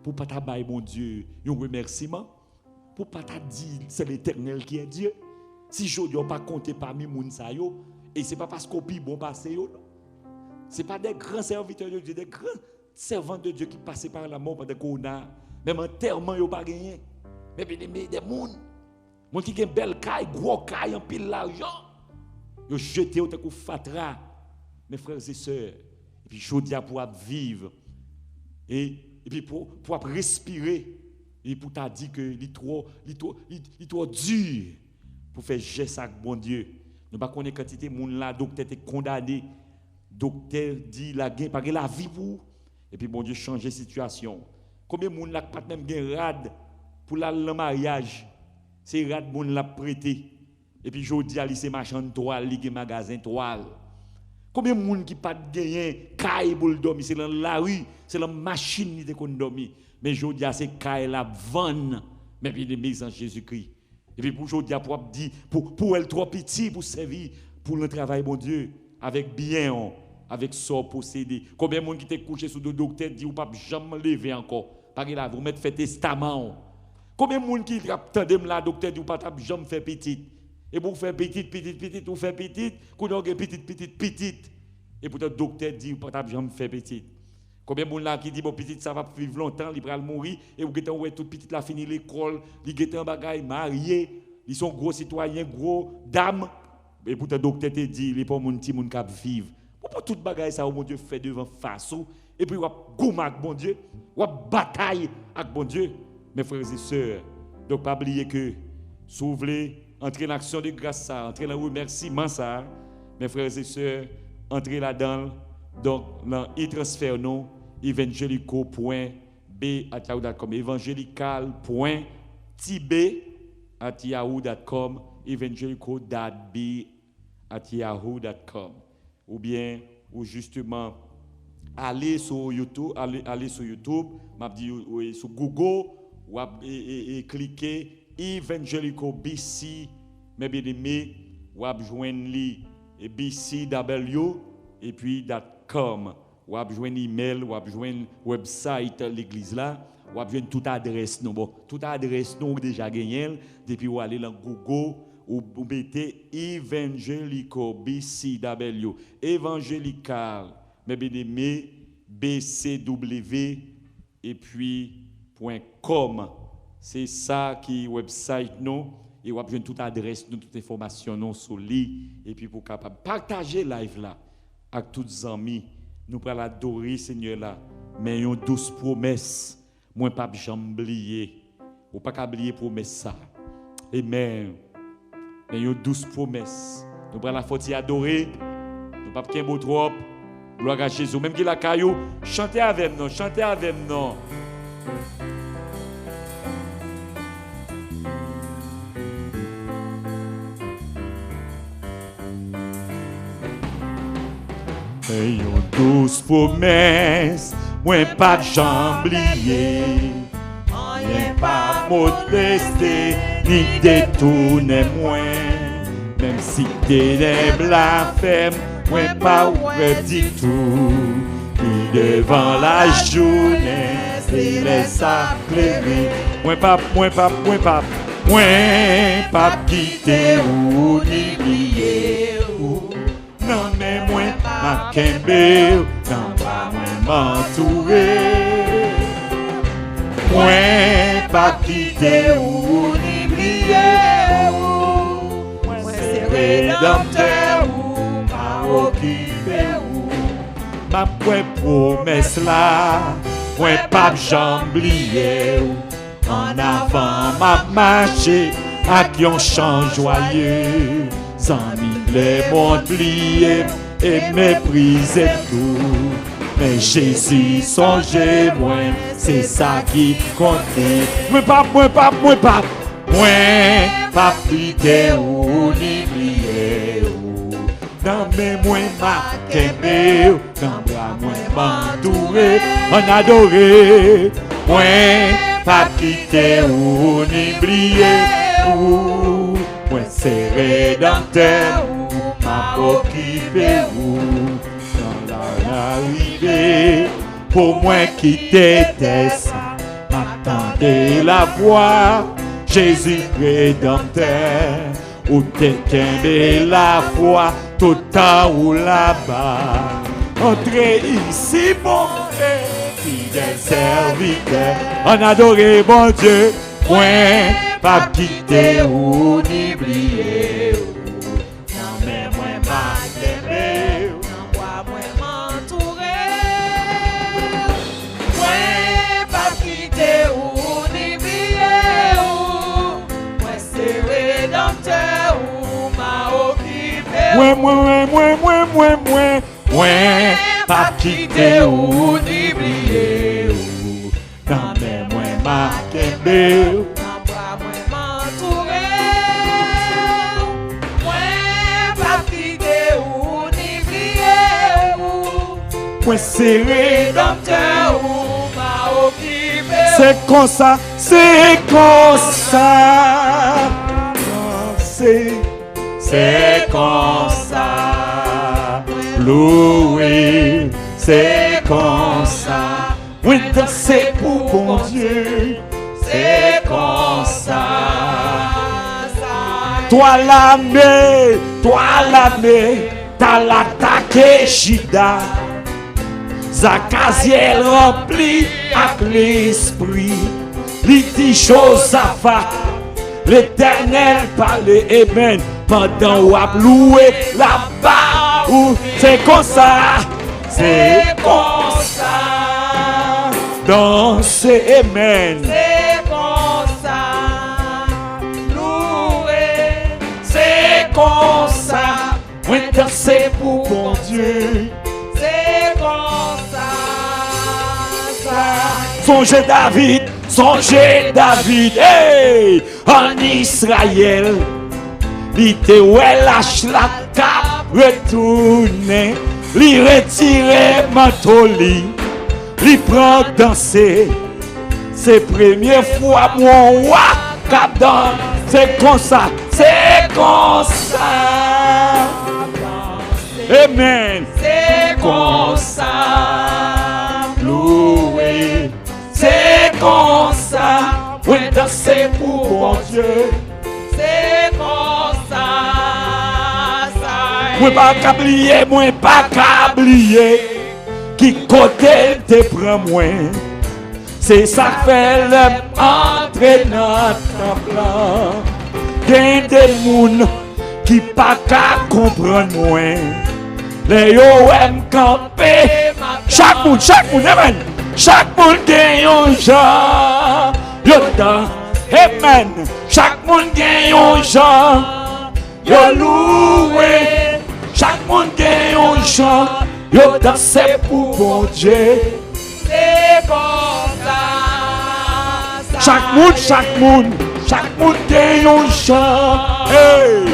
pour pas t'abailler mon Dieu, un remerciement, pour pas te dire c'est l'Éternel qui est Dieu. Si je ne pas compter parmi les gens, et ce n'est pas parce qu'on peut bon passer, ce n'est pas des grands serviteurs de Dieu, des grands servants de Dieu qui passent par la mort pendant qu'on a, même enterrement, ils n'ont pas gagné. Mais bien des gens qui ont une belle caille, gros caille, en pile l'argent, ils ont jeté au coup fatra, mes frères et sœurs. Et puis je dis pour vivre, et puis pour respirer, et pour t'a dit que il est trop dur pour faire geste avec bon Dieu. Nous ne connaissons pas quantité de monde là, docteur est condamné, docteur dit la gain pas la vie pour, et puis bon Dieu change la situation. Combien de monde là pas même gain rad pour le mariage, c'est rad monde l'a prêté, et puis je dis c'est marchand de toile, il magasin toile. Combien de monde qui pas gagné caille pour dormir, c'est dans la rue, c'est dans la machine qui dormir. Mais je dis c'est caille la vanne, mais puis des mises en Jésus-Christ. Et puis pour aujourd'hui pour dire pour elle trop petit pour servir pour le travail bon Dieu avec bien avec sort possédé. Combien de monde qui t'est couché sous le docteur dit ou pas jamais lever encore. Parce que là vous mettre fait testament. Combien de monde qui attendait là docteur dit ou pas jamais faire petit. Et pour faire petit, ou faire petit, qu'on a petit. Et pour le docteur dit, vous ne jamais faire petit. Combien de gens là qui dit, bon, petit, ça va vivre longtemps, il va mourir, et vous avez tout petit, la fini l'école, il a un bagage marié, ils sont gros citoyens, gros dames. Et pour le docteur te dit, il n'est pas mon petit monde qui vivre. Pour tout bagage, ça, mon Dieu fait devant face, et puis, vous avez goût avec bon Dieu, vous avez bataille avec bon Dieu, mes frères et sœurs. Donc, pas oublier que, si vous voulez, entrez dans l'action de grâce, entrez dans le remerciement, mes frères et sœurs, entrez là-dedans, donc dans e-transfert non, evangelico.b@yahoo.com, evangelical.tb@yahoo.com, evangelico.b@yahoo.com, ou bien, ou justement, allez sur YouTube, m'a dit sur Google, et cliquez Evangelical BC, mes bien-aimés, ou joindre BCW et puis .com, ou joindre email, ou joindre website l'église là, ou joindre toute adresse nous bon, toute adresse nous déjà gagné depuis vous aller dans Google ou mettez Evangelical BCW, évangélical, mes bien-aimés, BCW et puis .com. C'est ça qui est website nous et vous avez toute adresse, toute information non sur lui et puis pour capable partager live là. avec toutes les amis, nous allons adorer Seigneur là, mais une douce promesse, moi pas jamais oublier, ou pas oublier promesse ça. Amen. Mais une douce promesse, nous allons la faute adorer, nous pas qu'un beau trop. Gloire à Jésus, même qui la caillou, chantez avec nous, chantez avec nous. Et une douce promesse, moi pas j'oublier, rien pas modesté, ni détourner moi, même si ténèbres la ferme, moi pas ouvert du tout, ni devant la journée, c'est laisse éclairer, moi pas quitter ou ni oublier ou. Non mais moi ma kembe, non pas moi m'entourer. Moi pas quitter ou ni oublier ou. Moi c'est rédempteur ou pas occuper ou. Ma promesse là, moi pas j'oublier ou. En avant m'a marché avec un chant joyeux. Amis, les mondes pliés et mépriser tout. Mais Jésus songez moi, c'est ça qui compte. Moi pas quitter ou ni oublier ou. Dans mes moi ma kembe, dans bras moi m'entourer, en adorer. Moi pas quitter ou ni oublier ou. Moi c'est rédempteur ou m'a occupé ou dans l'arrivée pour moi qui déteste m'attendait la voix Jésus rédempteur ou t'es la foi tout temps ou là-bas entrez ici mon fidèle serviteur en adoré mon Dieu point pas quitter ou ni oublier ou. Non mais moi pas t'aimer ou. Non moi m'entourer. Moi pas quitter ou ni oublier ou. Moi c'est rédempteur ou m'a occupé. Moi pas quitter ou ni oublier ou. Non mais moi m'a t'aimer ou. Moi c'est rédempteur ou m'a occupé. C'est comme ça, c'est comme ça. C'est comme ça. Loué, c'est comme ça. Oui, danser pour bon Dieu. C'est comme ça. Toi l'âme, t'as l'attaqué Chida. Zachaziel rempli avec l'esprit, l'iti Josaphat, l'Éternel parlait, amen, pendant ou a loué là-bas, ou c'est comme ça, danser, amen, c'est comme ça, louer, c'est comme ça, oui, danser pour mon Dieu. Songez David, hey, en Israël, l'ité où elle lâche la cape, retourne, l'y retire manteau, l'y prend danser, c'est première fois mon roi cap dans, c'est comme ça, amen, c'est comme ça, loué. C'est comme ça, oui, danser pour mon Dieu. C'est comme ça, moi pas qu'oublier, qui côté te prend moi. C'est ça fait l'entrer dans ton plan. Il y a des gens qui pas qu'à comprendre moi. les yo aime camper. Chaque monde, amen. Chaque monde gagne un genre. Yo dans, amen. Chaque monde gagne un genre. Yo loué. Chaque monde gagne un genre. Yo danse pour bon Dieu. C'est comme ça. Chaque monde gagne un chant. Hey.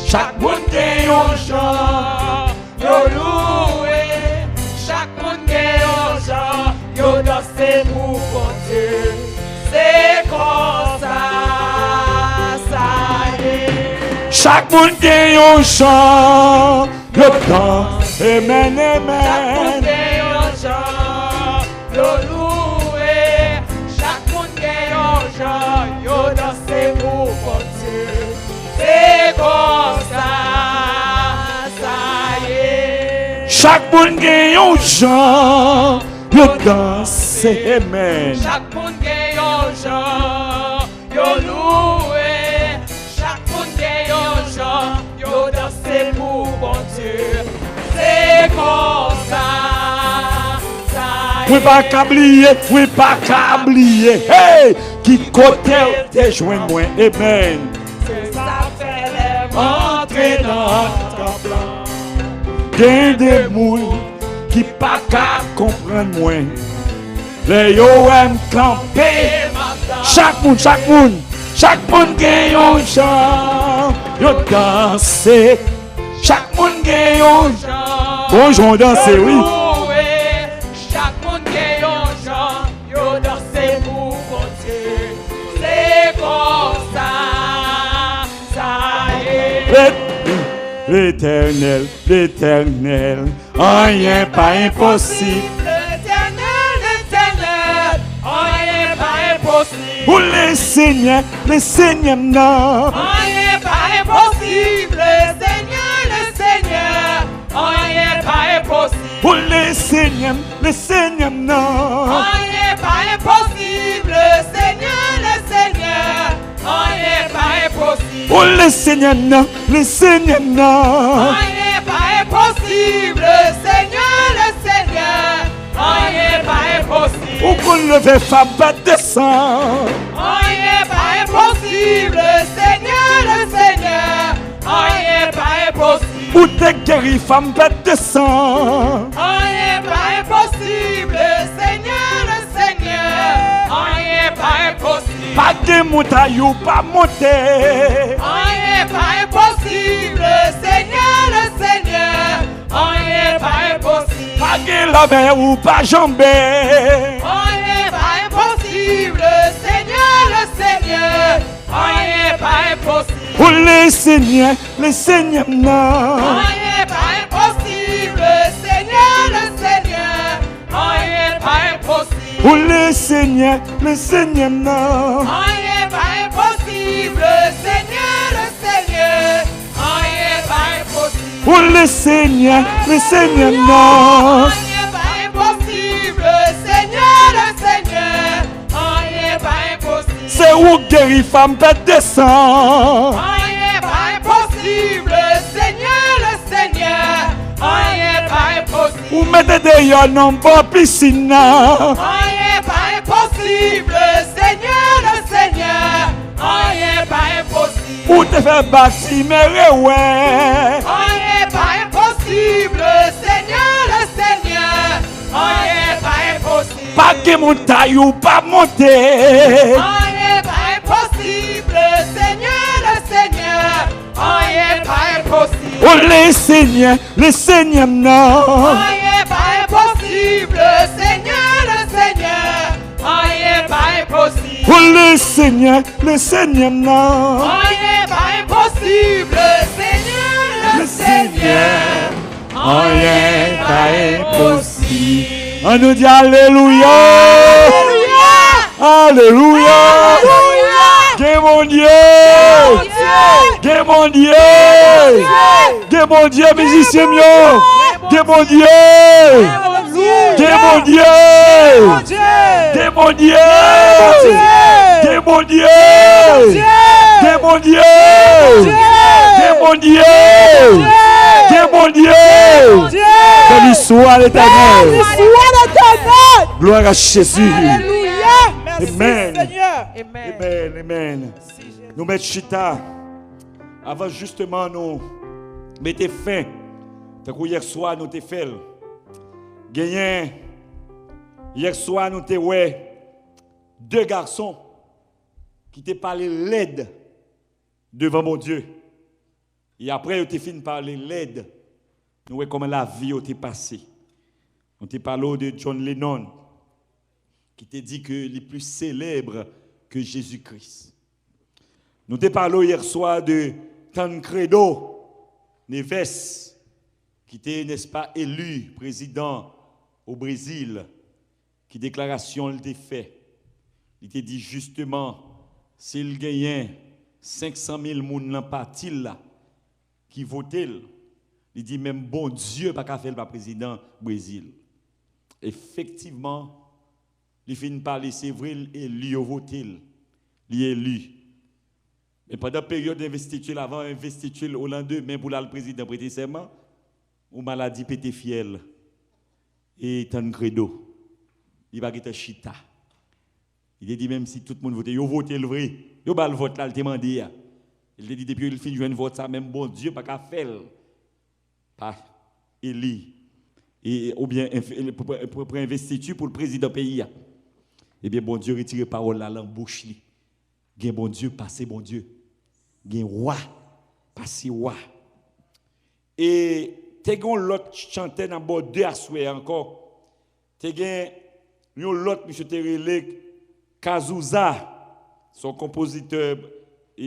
Chaque monde gagne un chant. Yo loué. Chaque monde gagne un chant. Yo danse pour bon Dieu. C'est comme ça. Ça y est. Chaque monde gagne un chant. Yo danse. Amen, Chaque monde amen. gagne un chant. Yo loué. Chaque monde gagne un chant. Yo danse pour bon Dieu. C'est comme ça. Ça y est. Chaque monde gagne un chant. Yo danse. Amen. Chaque monde gagne un chant. Yo loué. Chaque monde gagne un chant. Yo danse pour bon Dieu. C'est comme ça. Ça y Oui, est. pas qu'à oublier. Hey, qui côté te joint moi. Amen. C'est ça fait les rentrer dans ton plan. Gain des moules qui pas qu'à comprendre moi. Les yo aiment camper. Et maintenant, Chaque monde gagne un chant. Yo danse. Chaque monde gagne un chant. Bonjour, danse, oui. loué. Chaque monde gagne un chant. Yo danse pour bon Dieu. C'est comme ça. Ça y est. L'éternel, rien pas impossible. L'éternel, rien pas impossible. Pour les seigneurs, non. Rien pas impossible. Le Seigneur, rien pas impossible. Pour les seigneurs, non. Rien pas impossible. Le Seigneur, rien pas impossible. Pour les seigneurs, non. Rien pas impossible. Le Seigneur, rien pas impossible. Pour qu'on leve femme pas descendre. Rien pas impossible. Le Seigneur, rien pas impossible. Pour te guérir femme pas descendre. Rien pas impossible. Le Seigneur, rien pas impossible. Pas de montagne ou pas monter. Rien pas impossible. Le Seigneur, rien pas impossible. Pas de la mer ou pas jambé. Rien pas impossible. Le Seigneur, rien pas impossible. Pour les seigneurs, non. Rien pas impossible. Le Seigneur, rien pas impossible. Pour les seigneurs, non. Rien pas impossible. Le Seigneur, rien pas impossible. Pour les seigneurs, non. Rien pas impossible. Le Seigneur, rien pas impossible. C'est où guérir femme pas descendre. Rien pas impossible. Le Seigneur, rien pas impossible. Ou mettez d'ailleurs non pas piscine. Rien pas impossible. Le Seigneur, rien pas impossible. Ou te faire bâtir mais ouais. Rien pas impossible. Le Seigneur, rien pas impossible. Pas de montagne ou pas monter. Rien pas impossible. Le Seigneur, rien pas impossible. Pour les seigneurs, non. Rien pas impossible. Le Seigneur, rien pas impossible. Pour les seigneurs, non. Rien pas impossible. Le Seigneur, rien pas impossible. On nous dit Alléluia. Alléluia. Que mon Dieu. Que mon Dieu. Que mon Dieu, musicien mieux. Que mon Dieu. Que mon Dieu. Que mon Dieu. Que mon Dieu. Que mon Dieu. Que mon Dieu. Que à l'Éternel. Béni soit l'Éternel. Gloire à Jésus. Alléluia. Merci Amen. Seigneur. Amen. Amen, amen. Nous mettons chita. Avant justement nous mettons fin. Tant que hier soir nous t'ai fait. Gagné. Hier soir nous t'ai ouais deux garçons qui t'ai parlé l'aide devant mon Dieu. Et après ils t'ai fini de parler l'aide. Nous voyons comment la vie a été passée. On t'a parlé de John Lennon qui t'a dit que les plus célèbres que Jésus-Christ. Nous te parlons hier soir de Tancredo Neves, qui était, n'est-ce pas, élu président au Brésil, qui déclaration il t'a fait. Il t'a dit justement, s'il gagnait 500 000 personnes dans le parti là, qui votaient, il dit même bon Dieu pas qu'à faire le président Brésil. Effectivement, il finit par parler, c'est vrai, il a voté, il est élu. Mais pendant la période d'investiture, avant l'investiture hollandais, même pour le président prêter serment, ou maladie pété fiel. Et Tancredo, il va être chita. Il a dit même si tout le monde vote, il a voté le vrai. Il a le vote là, il a demandé. Il a dit depuis qu'il finit de jouer un vote, ça, même bon Dieu, pas qu'à faire. Pas élu. Ou bien pour investiture pour le président pays. Eh bien, bon Dieu, retirez parole là, l'embouche. Gen bon Dieu, passez bon Dieu. Gen roi, passez roi. Et t'es gon l'autre chantait dans bord deux asoué encore. T'es gen l'autre monsieur Terele Cazuza, son compositeur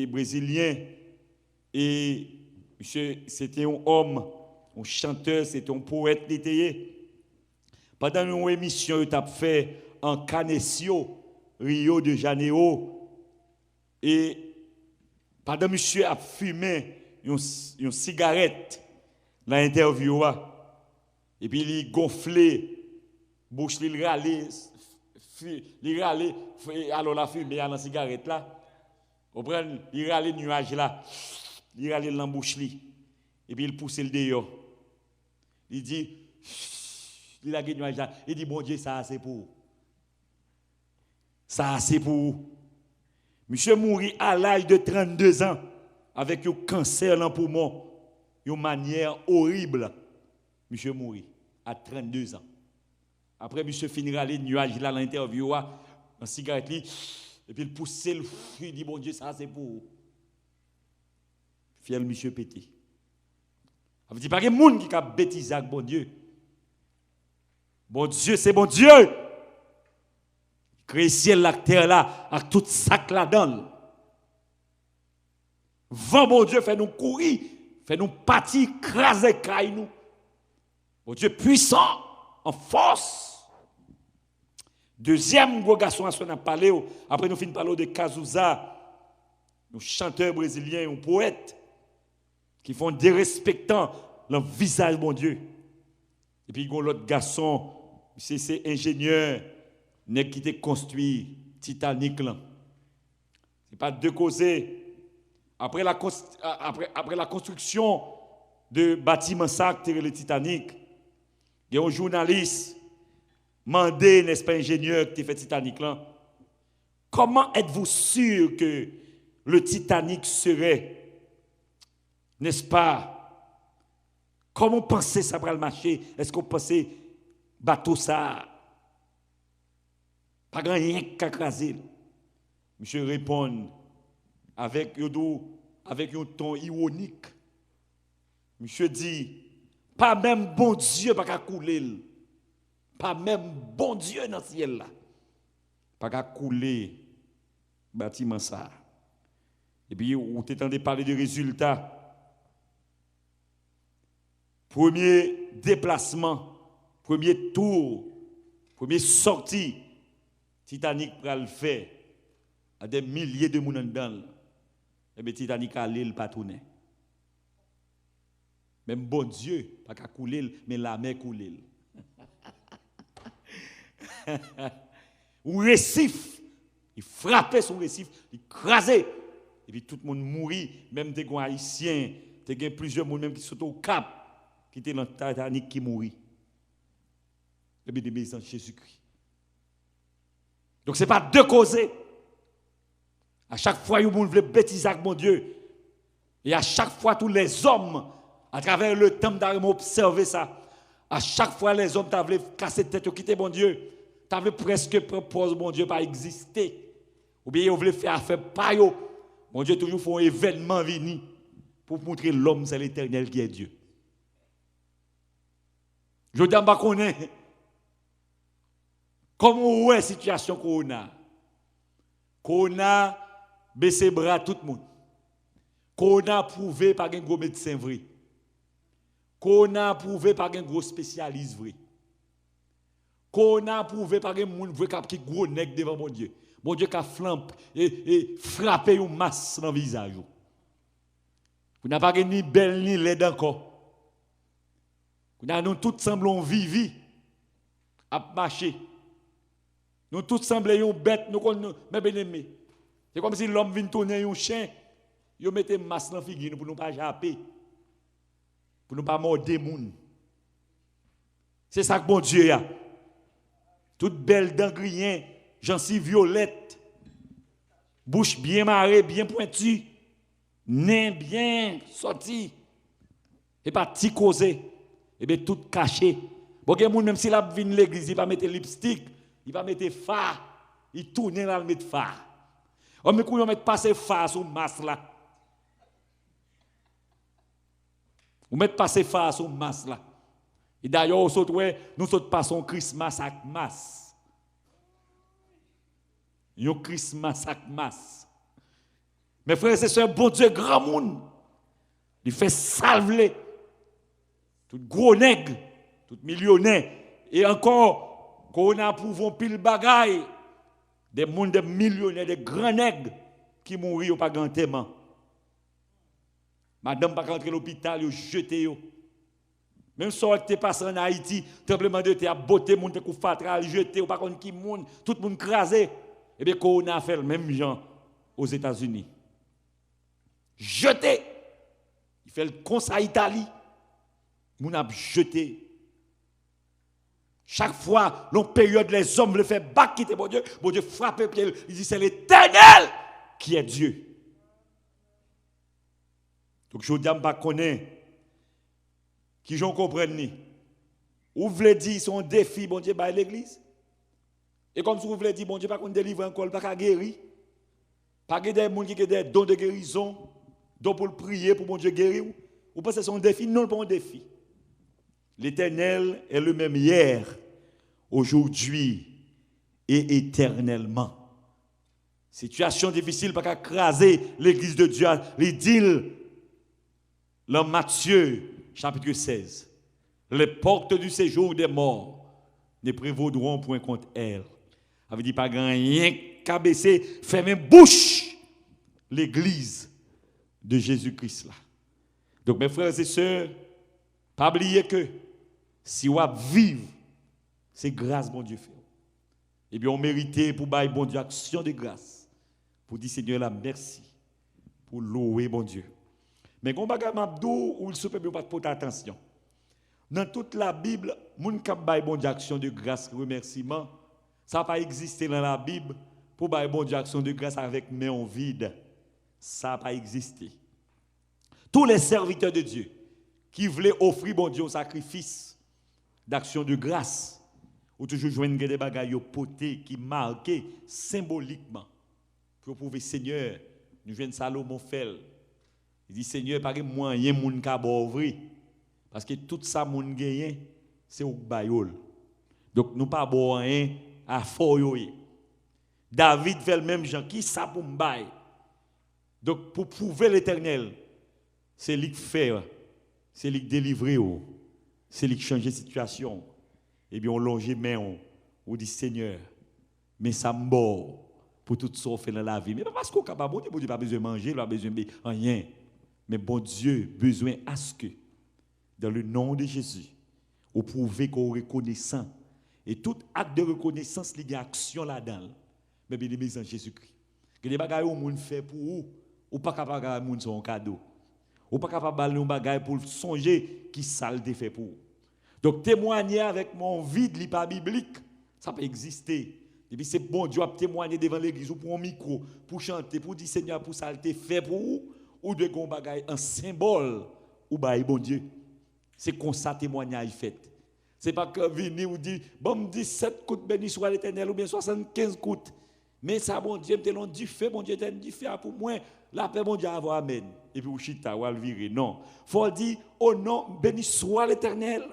brésilien. Et monsieur, c'était un homme, un chanteur, c'était un poète l'été. Pendant une émission, il a fait en Canessio, Rio de Janeiro. Et pendant que monsieur a fumé une cigarette dans l'interview, et puis il gonflé, bouche, il râlait, alors la fumée dans la cigarette là. Il râlait le nuage là, il râlait dans la bouche, et puis il pousse le dehors. Il dit, il a gagné le nuage là, il dit, bon Dieu, ça c'est pour. Ça c'est pour. Monsieur mourit à l'âge de 32 ans avec un cancer dans le poumon, une manière horrible. Monsieur mourit à 32 ans. Après, monsieur finira les nuages là, l'interview, en cigarette, et puis il pousse le feu, il dit, bon Dieu, ça c'est pour. Fiel monsieur pété. Ça veut dire pas qu'il y a des gens qui ont bêtisé avec bon Dieu. Bon Dieu, c'est bon Dieu. Créer ciel la terre là, avec tout sac là-dedans. Vent, bon Dieu, fait nous courir, fait nous partir, craser, caille nous. Bon Dieu puissant, en force. Deuxième gros garçon à ce qu'on a parlé, après nous finissons par parler de Cazuza, nos chanteurs brésiliens, un poète, qui font dérespectant le visage, bon Dieu. Et puis, il y a l'autre garçon, c'est ingénieur, qui a construit Titanic là. C'est pas deux causés. Après la construction de bâtiment ça qui le Titanic, il y a un journaliste mandé, n'est-ce pas, ingénieur qui a fait Titanic là. Comment êtes-vous sûr que le Titanic serait, n'est-ce pas? Comment pensez ça va le marcher? Est-ce qu'on pensez bateau ça? Pas grand rien qu'à craser. Monsieur répond avec un ton ironique. Monsieur dit, pas même bon Dieu pas qu'à couler. Pas même bon Dieu dans le ciel là. Pas qu'à couler bâtiment ça. Et puis, vous t'entendez parler de résultats. Premier déplacement, premier tour, première sortie, Titanic pour le faire à des milliers de personnes dedans. Et bien, Titanic a l'île pas tourné. Même bon Dieu, pas qu'à couler, mais la mer coule. Ou récif, il frappait son récif, il crasait. Et puis tout le monde mourit, même des haïtiens, des plusieurs monde même qui sont au Cap, qui étaient dans le Titanic qui mourit. et bien des en Jésus-Christ. Donc ce n'est pas deux causes. À chaque fois, vous voulez bêtiser avec mon Dieu. Et à chaque fois, tous les hommes, à travers le temps d'arriver observer ça, à chaque fois, les hommes t'avaient cassé tête, quitter mon Dieu. T'avaient presque proposé mon Dieu pas exister. Ou bien, ils voulaient faire affaire par eux. Mon Dieu toujours fait un événement venu pour montrer l'homme, c'est l'Éternel qui est Dieu. Je ne sais pas qu'on est. Comment est la situation qu'on a? Qu'on a baissé bras tout le monde. Qu'on a prouvé par un gros médecin vrai. Qu'on a prouvé par un gros spécialiste vrai. Qu'on a prouvé par un monde vrai qui est gros nègre devant mon Dieu. Mon Dieu qui a flampé et frappé une masse dans le visage. Vous n'avez pas ni belle ni laide encore. Vous nous tous semblons vivre à marcher. Nous tous semblons bêtes, nous mais bien aimés. C'est comme si l'homme vient tourner un chien, il mette une masse dans la figure pour ne pas japper, pour ne pas mordre les gens. C'est ça que bon Dieu a. Toute belle dents grillées, gencives violettes, bouche bien marée, bien pointue, nez bien sorti, et pas petit causé, et bien tout caché. Bon, même s'il a venu l'église, il va mettre lipstick, il va mettre phare, il tourne là, il met phare. On me couille, on met passer phare sur masse là. On met passer phare sur masse là. Et d'ailleurs, nous passons Christmas avec masse. Un Christmas avec masse. Mes frères et sœurs, bon Dieu, grand monde, il fait salver tout gros nègre, tout millionnaire, et encore, qu'on a prouvé pile bagaille, des mondes de millionnaires, des grands nègres qui mourent pas grand témoin. Madame pas rentrer à l'hôpital, ils jeté yo. Même si tu passé en Haïti, tremblement de terre, beauté, monde te fatra, jeté, ou pas contre qui monde, tout le monde crasé. Et bien, qu'on a fait le même genre aux États-Unis. Jeté. Il fait le conseil Italie. Moun a jeté. Chaque fois, dans période, les hommes le font battre, quitter mon Dieu frappe, puis il dit c'est l'Éternel qui est Dieu. Donc, je ne dis pas qu'on est. Qui j'en comprenne ni. Ou vous voulez dire son défi, bon Dieu, par l'église. Et comme si vous voulez dire, bon Dieu, pas qu'on délivre encore, pas qu'on guérit. Pas que des gens qui ont des dons de guérison, dons pour le prier, pour bon Dieu guérir. Ou pensez que c'est un défi? Non, pas un défi. L'Éternel est le même hier, aujourd'hui et éternellement. Situation difficile, pas qu'à craser l'église de Dieu. Les deals, dans Matthieu, chapitre 16. Les portes du séjour des morts ne prévaudront point contre elle. Ça veut dire pas rien qu'à baisser, fermer bouche l'église de Jésus-Christ là. Donc mes frères et sœurs, pas oublier que si on vivre, c'est grâce bon Dieu fait. Et bien on mérite pour bailler bon Dieu action de grâce. Pour dire Seigneur la merci. Pour louer bon Dieu. Mais quand on m'abdou ou il se peut pas porter attention. Dans toute la Bible, moun k'ap bay bon Dieu action de grâce, remerciement, ça n'a pas existé dans la Bible pour bay bon Dieu action de grâce avec main vide. Ça n'a pas existé. Tous les serviteurs de Dieu qui voulaient offrir bon Dieu au sacrifice d'action de grâce, ou toujours joindre des bagailles potés qui marquent symboliquement pour prouver Seigneur, nous venons Salomon faire. Il dit Seigneur, pas moyen moun ka ouvrir parce que tout ça moun gagne c'est au bayol. Donc nous pas bon rien à foyoyer. David fait le même genre qui ça pour m'baye. Donc pour prouver l'Éternel, c'est lui qui fait, c'est lui qui délivre, c'est lui qui change la situation. Et bien on longe main on dit Seigneur, mais ça m'bord pour tout ça fait dans la vie. Mais pas parce qu'on capable bon Dieu pas besoin de manger, il pas besoin de rien. Mais bon Dieu, besoin à ce que, dans le nom de Jésus, vous prouvez qu'on est reconnaissant. Et tout acte de reconnaissance, il y a action là-dedans. Mais bien, les en Jésus-Christ. Que les bagages que vous fait pour vous, ou pas capable de faire un cadeau. Ou pas capable de faire un bagage pour songer qui sale fait pour vous. Donc témoigner avec mon vide, n'est pas biblique, ça peut exister. Et puis c'est bon Dieu a témoigner devant l'église ou pour un micro, pour chanter, pour dire Seigneur, pour ça, il fait pour vous, ou de gon bagay, un symbole, ou bah bon Dieu. C'est comme ça témoignage fait. C'est pas que venir ou dire, bon, me dit 7 coups béni soit l'Éternel, ou bien 75 coups. Mais ça, bon Dieu, me dit fait, bon Dieu, dit fait pour moi, la paix, bon Dieu, avoir amen. Et puis, ou chita, ou al virer. Non. Faut dire, oh non, béni soit l'Éternel.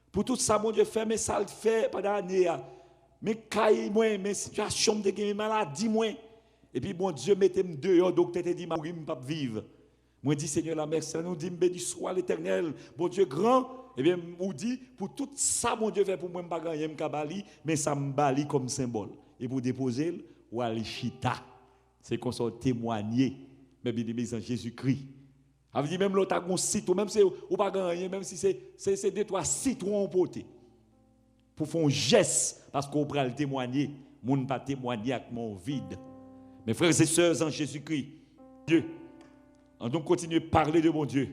Pour tout ça, mon Dieu, fait, mais ça le fait pendant l'année. Mais caille moi, mes situations de maladie, moi. Et puis, bon Dieu, mettez-moi dehors, docteur te dit, je ne peux pas vivre. Moi, dis Seigneur, la merci, nous dit, béni soit l'Éternel, bon Dieu grand. Eh bien, on dit, pour tout ça, mon Dieu fait pour moi, je ne peux pas gagner, mais ça me bali comme symbole. Et pour déposer, ou aller chita. C'est qu'on soit témoigner, mais bien en Jésus-Christ. Ça veut dire même l'autre a un citron, même si ou pas gagner, même si c'est 2-3 citrons emportés. Pour faire un geste, parce qu'on peut le témoigner, on ne pas témoigner avec mon vide. Mes frères et sœurs en Jésus-Christ, Dieu, on doit continuer à parler de mon Dieu.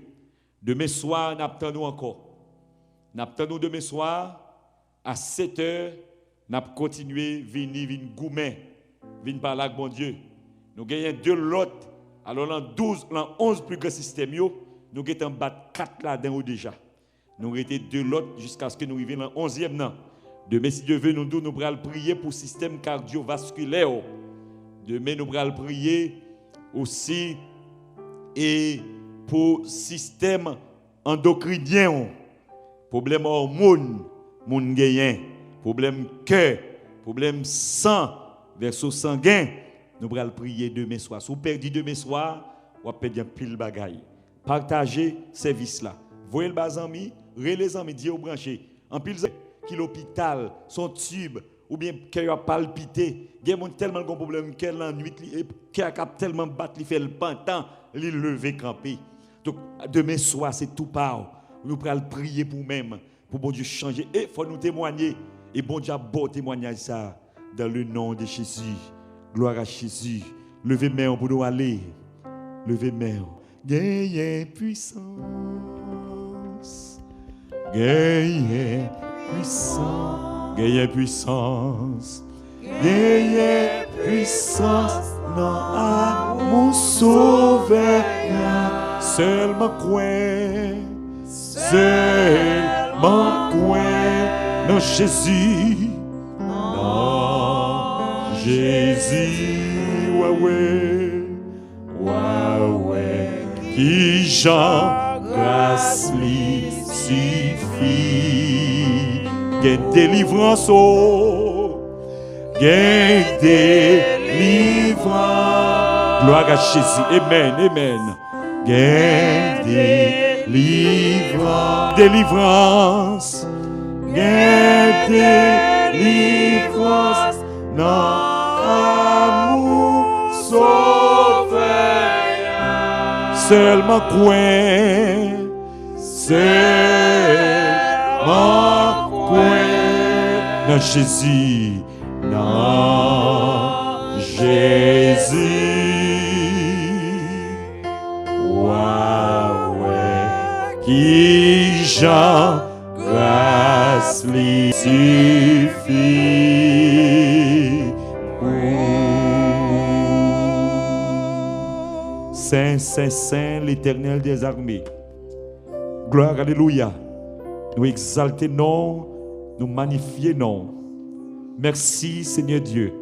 Demain soir, nous attendons encore. Nous attendons demain soir, à 7h, nous continuer à venir goumer, venir parler avec mon Dieu. Nous gagnons 2 lots. Alors, dans 12, dans 11 plus grands systèmes, nous avons battu 4 là-dedans déjà. Nous avons été 2 lots jusqu'à ce que nous arrivions dans 11e. Demain, si Dieu veut, nous allons prier pour le système cardiovasculaire. Demain, nous allons prier aussi et pour le système endocrinien. Problème hormones, moun gagnent. Problème cœur, problème sang, verso sanguin. Nous allons prier demain soir. Si vous perdez demain soir, vous allez perdre un pile bagaille. Partagez ce service-là. Voyez le bas amis, les amis, Dieu au branché. En pile qui l'hôpital, son tube, ou bien qui a palpité. Il y a tellement de problèmes que la nuit, qui a tellement battu, il fait le pantan, il lever campé. Donc demain soir, c'est tout part. Nous allons prier pour nous-mêmes, pour bon Dieu changer. Et il faut nous témoigner. Et bon Dieu a beau témoignage ça dans le nom de Jésus. Gloire à Jésus. Levez main pour nous aller. Levez main. Gagnez puissance. Gagnez puissance. Gagnez puissance. Gagnez puissance. Non à mon sauveur. Seulement quoi. Seulement quoi. Non Jésus. Non Jésus. Ouais. Qui Jean grâce lui suffit. Gain délivrance. Gain délivrance. Gloire à Jésus. Amen. Gain délivrance. Gain délivrance. Non amour sauveur. Seulement non Jésus. Non Jésus. Qui Jean grâce lui suffit. Saint, l'Éternel des armées. Gloire, alléluia. Nous exalter non, nous magnifier non. Merci Seigneur Dieu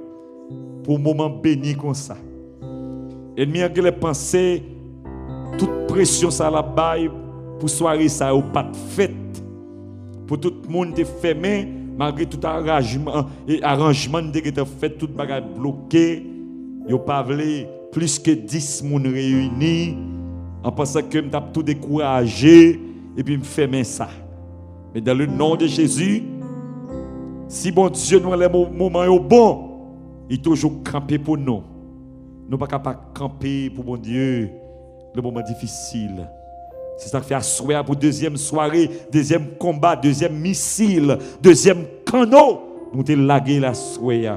pour un moment béni comme ça. Ennemi a les pensées, toute pression ça la baille pour soirée ça ou pas de fête. Pour tout le monde te fermé malgré tout arrangement et arrangement de fait tout bagage bloqué. Yo pas voulu plus que 10 personnes réunis en pensant que je tout découragé et puis me fermer ça. Mais dans le nom de Jésus, si bon Dieu nous les moments au bon, il toujours camper pour nous. Nous pas capable camper pour bon Dieu le moment difficile. C'est ça qui fait asseoir pour deuxième soirée, deuxième combat, deuxième missile, deuxième canot. Nous te lagué la soirée.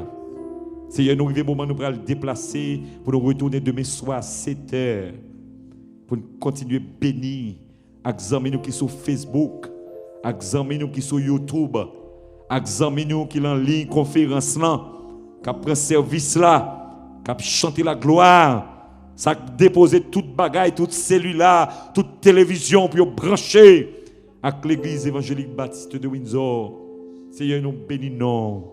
Seigneur, nous arrivons au moment où nous allons le déplacer pour nous retourner demain soir à 7h. Pour continuer à bénir avec les amis qui sont sur Facebook, avec amis nous qui sur YouTube, avec amis nous qui en ligne conférence là, qui prend service là, qui chanter la gloire. Ça déposer toute bagaille, toute cellule-là, toute télévision pour brancher avec l'église évangélique baptiste de Windsor. Seigneur, nous bénissons,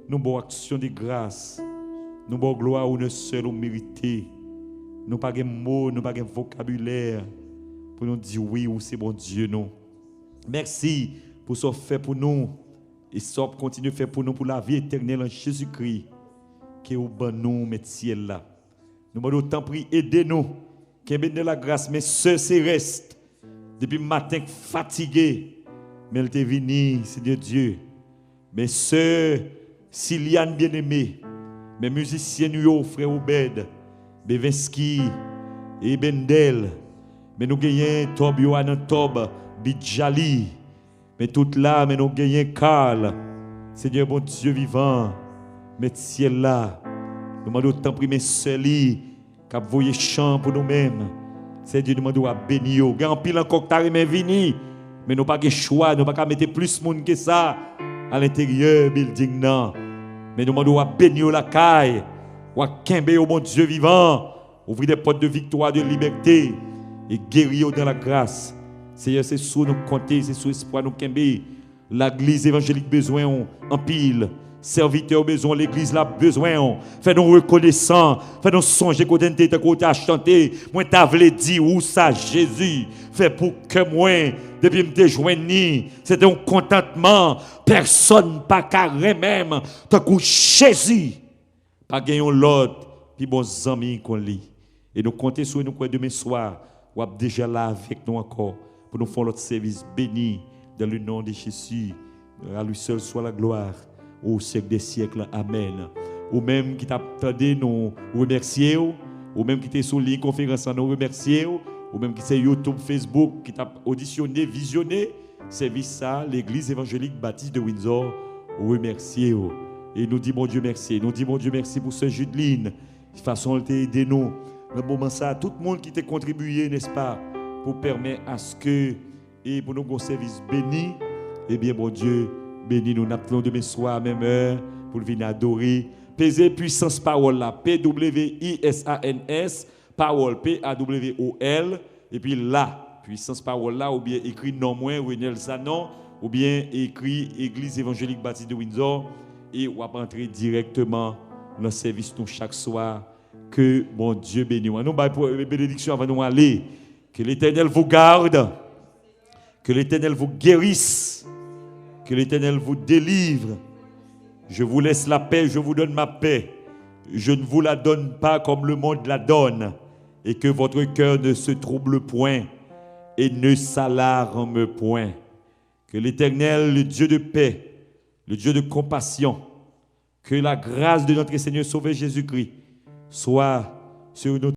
nous bonne action de grâce, nous bonne gloire où nous seuls mérité. Nous pas de mots, nous pas de vocabulaire pour nous dire oui ou c'est bon Dieu nous. Merci pour ce fait pour nous et ce continue de faire pour nous pour la vie éternelle en Jésus-Christ qui est au bon nous met ciel là. Nous demandons tant pris aidez-nous qui de la grâce mais ce c'est reste depuis matin fatigué mais elle est venu Seigneur Dieu. Mais ce Siliane bien-aimé, mes musiciens nous frère Obed, Bevinski et Bendel, mais nous gagnons Tob Yohanan Tob, Bidjali, mais tout là, mais nous gagnons Karl, Seigneur bon Dieu vivant, mais ciel là, nous demandons tant pis mes seuls, qu'à voyer chant pour nous-mêmes, Seigneur nous demandons à bénir, gagne pile encore tard mais vini, mais nous pas de choix, nous pas mettre plus de monde que ça à l'intérieur building non, mais nous demandons à bénir la caille. Ou à Kembe au bon Dieu vivant, ouvrir des portes de victoire, de liberté et guérir dans la grâce. Seigneur, c'est sous nous compter, c'est sous espoir nous Kembe. L'église évangélique besoin en pile. Serviteur besoin, l'église là besoin. Fais-nous reconnaissants, fais-nous songer qu'on t'a chanté. Moi t'as voulu dire où ça Jésus. Fais pour que moi, depuis me joindre, c'était un contentement. Personne pas carré même. T'as coup Jésus. Pas gagnons l'autre, puis bons amis qu'on lit. Et nous comptons sur nous demain soir, ou déjà là avec nous encore, pour nous faire notre service béni dans le nom de Jésus. À lui seul soit la gloire au siècle des siècles. Amen. Ou même qui t'attendait nous remercier, ou même qui était sur les conférences nous remercier, ou même qui c'est YouTube, Facebook, qui t'a auditionné, visionné, service ça, l'église évangélique baptiste de Windsor, remercier. Et nous disons, bon Dieu, merci. Nous disons, bon Dieu, merci pour ce Judeline. De façon, elle t'a aidé nous. Dans le moment ça, tout le monde qui t'a contribué, n'est-ce pas, pour permettre à ce que, et pour nous, un service béni, eh bien, bon Dieu, béni nous. Nous appelons demain soir, même heure, pour venir adorer. Pesez puissance parole là. P-W-I-S-A-N-S, parole, P-A-W-O-L. Et puis là, puissance parole là, ou bien écrit non moins, Renel Zanon, ou bien écrit Église évangélique baptiste de Windsor. Et on va entrer directement dans le service nous chaque soir. Que mon Dieu bénisse. Nous avons une bénédiction avant de nous aller. Que l'Éternel vous garde. Que l'Éternel vous guérisse. Que l'Éternel vous délivre. Je vous laisse la paix, je vous donne ma paix. Je ne vous la donne pas comme le monde la donne. Et que votre cœur ne se trouble point et ne s'alarme point. Que l'Éternel, le Dieu de paix, le Dieu de compassion, que la grâce de notre Seigneur Sauveur Jésus-Christ soit sur notre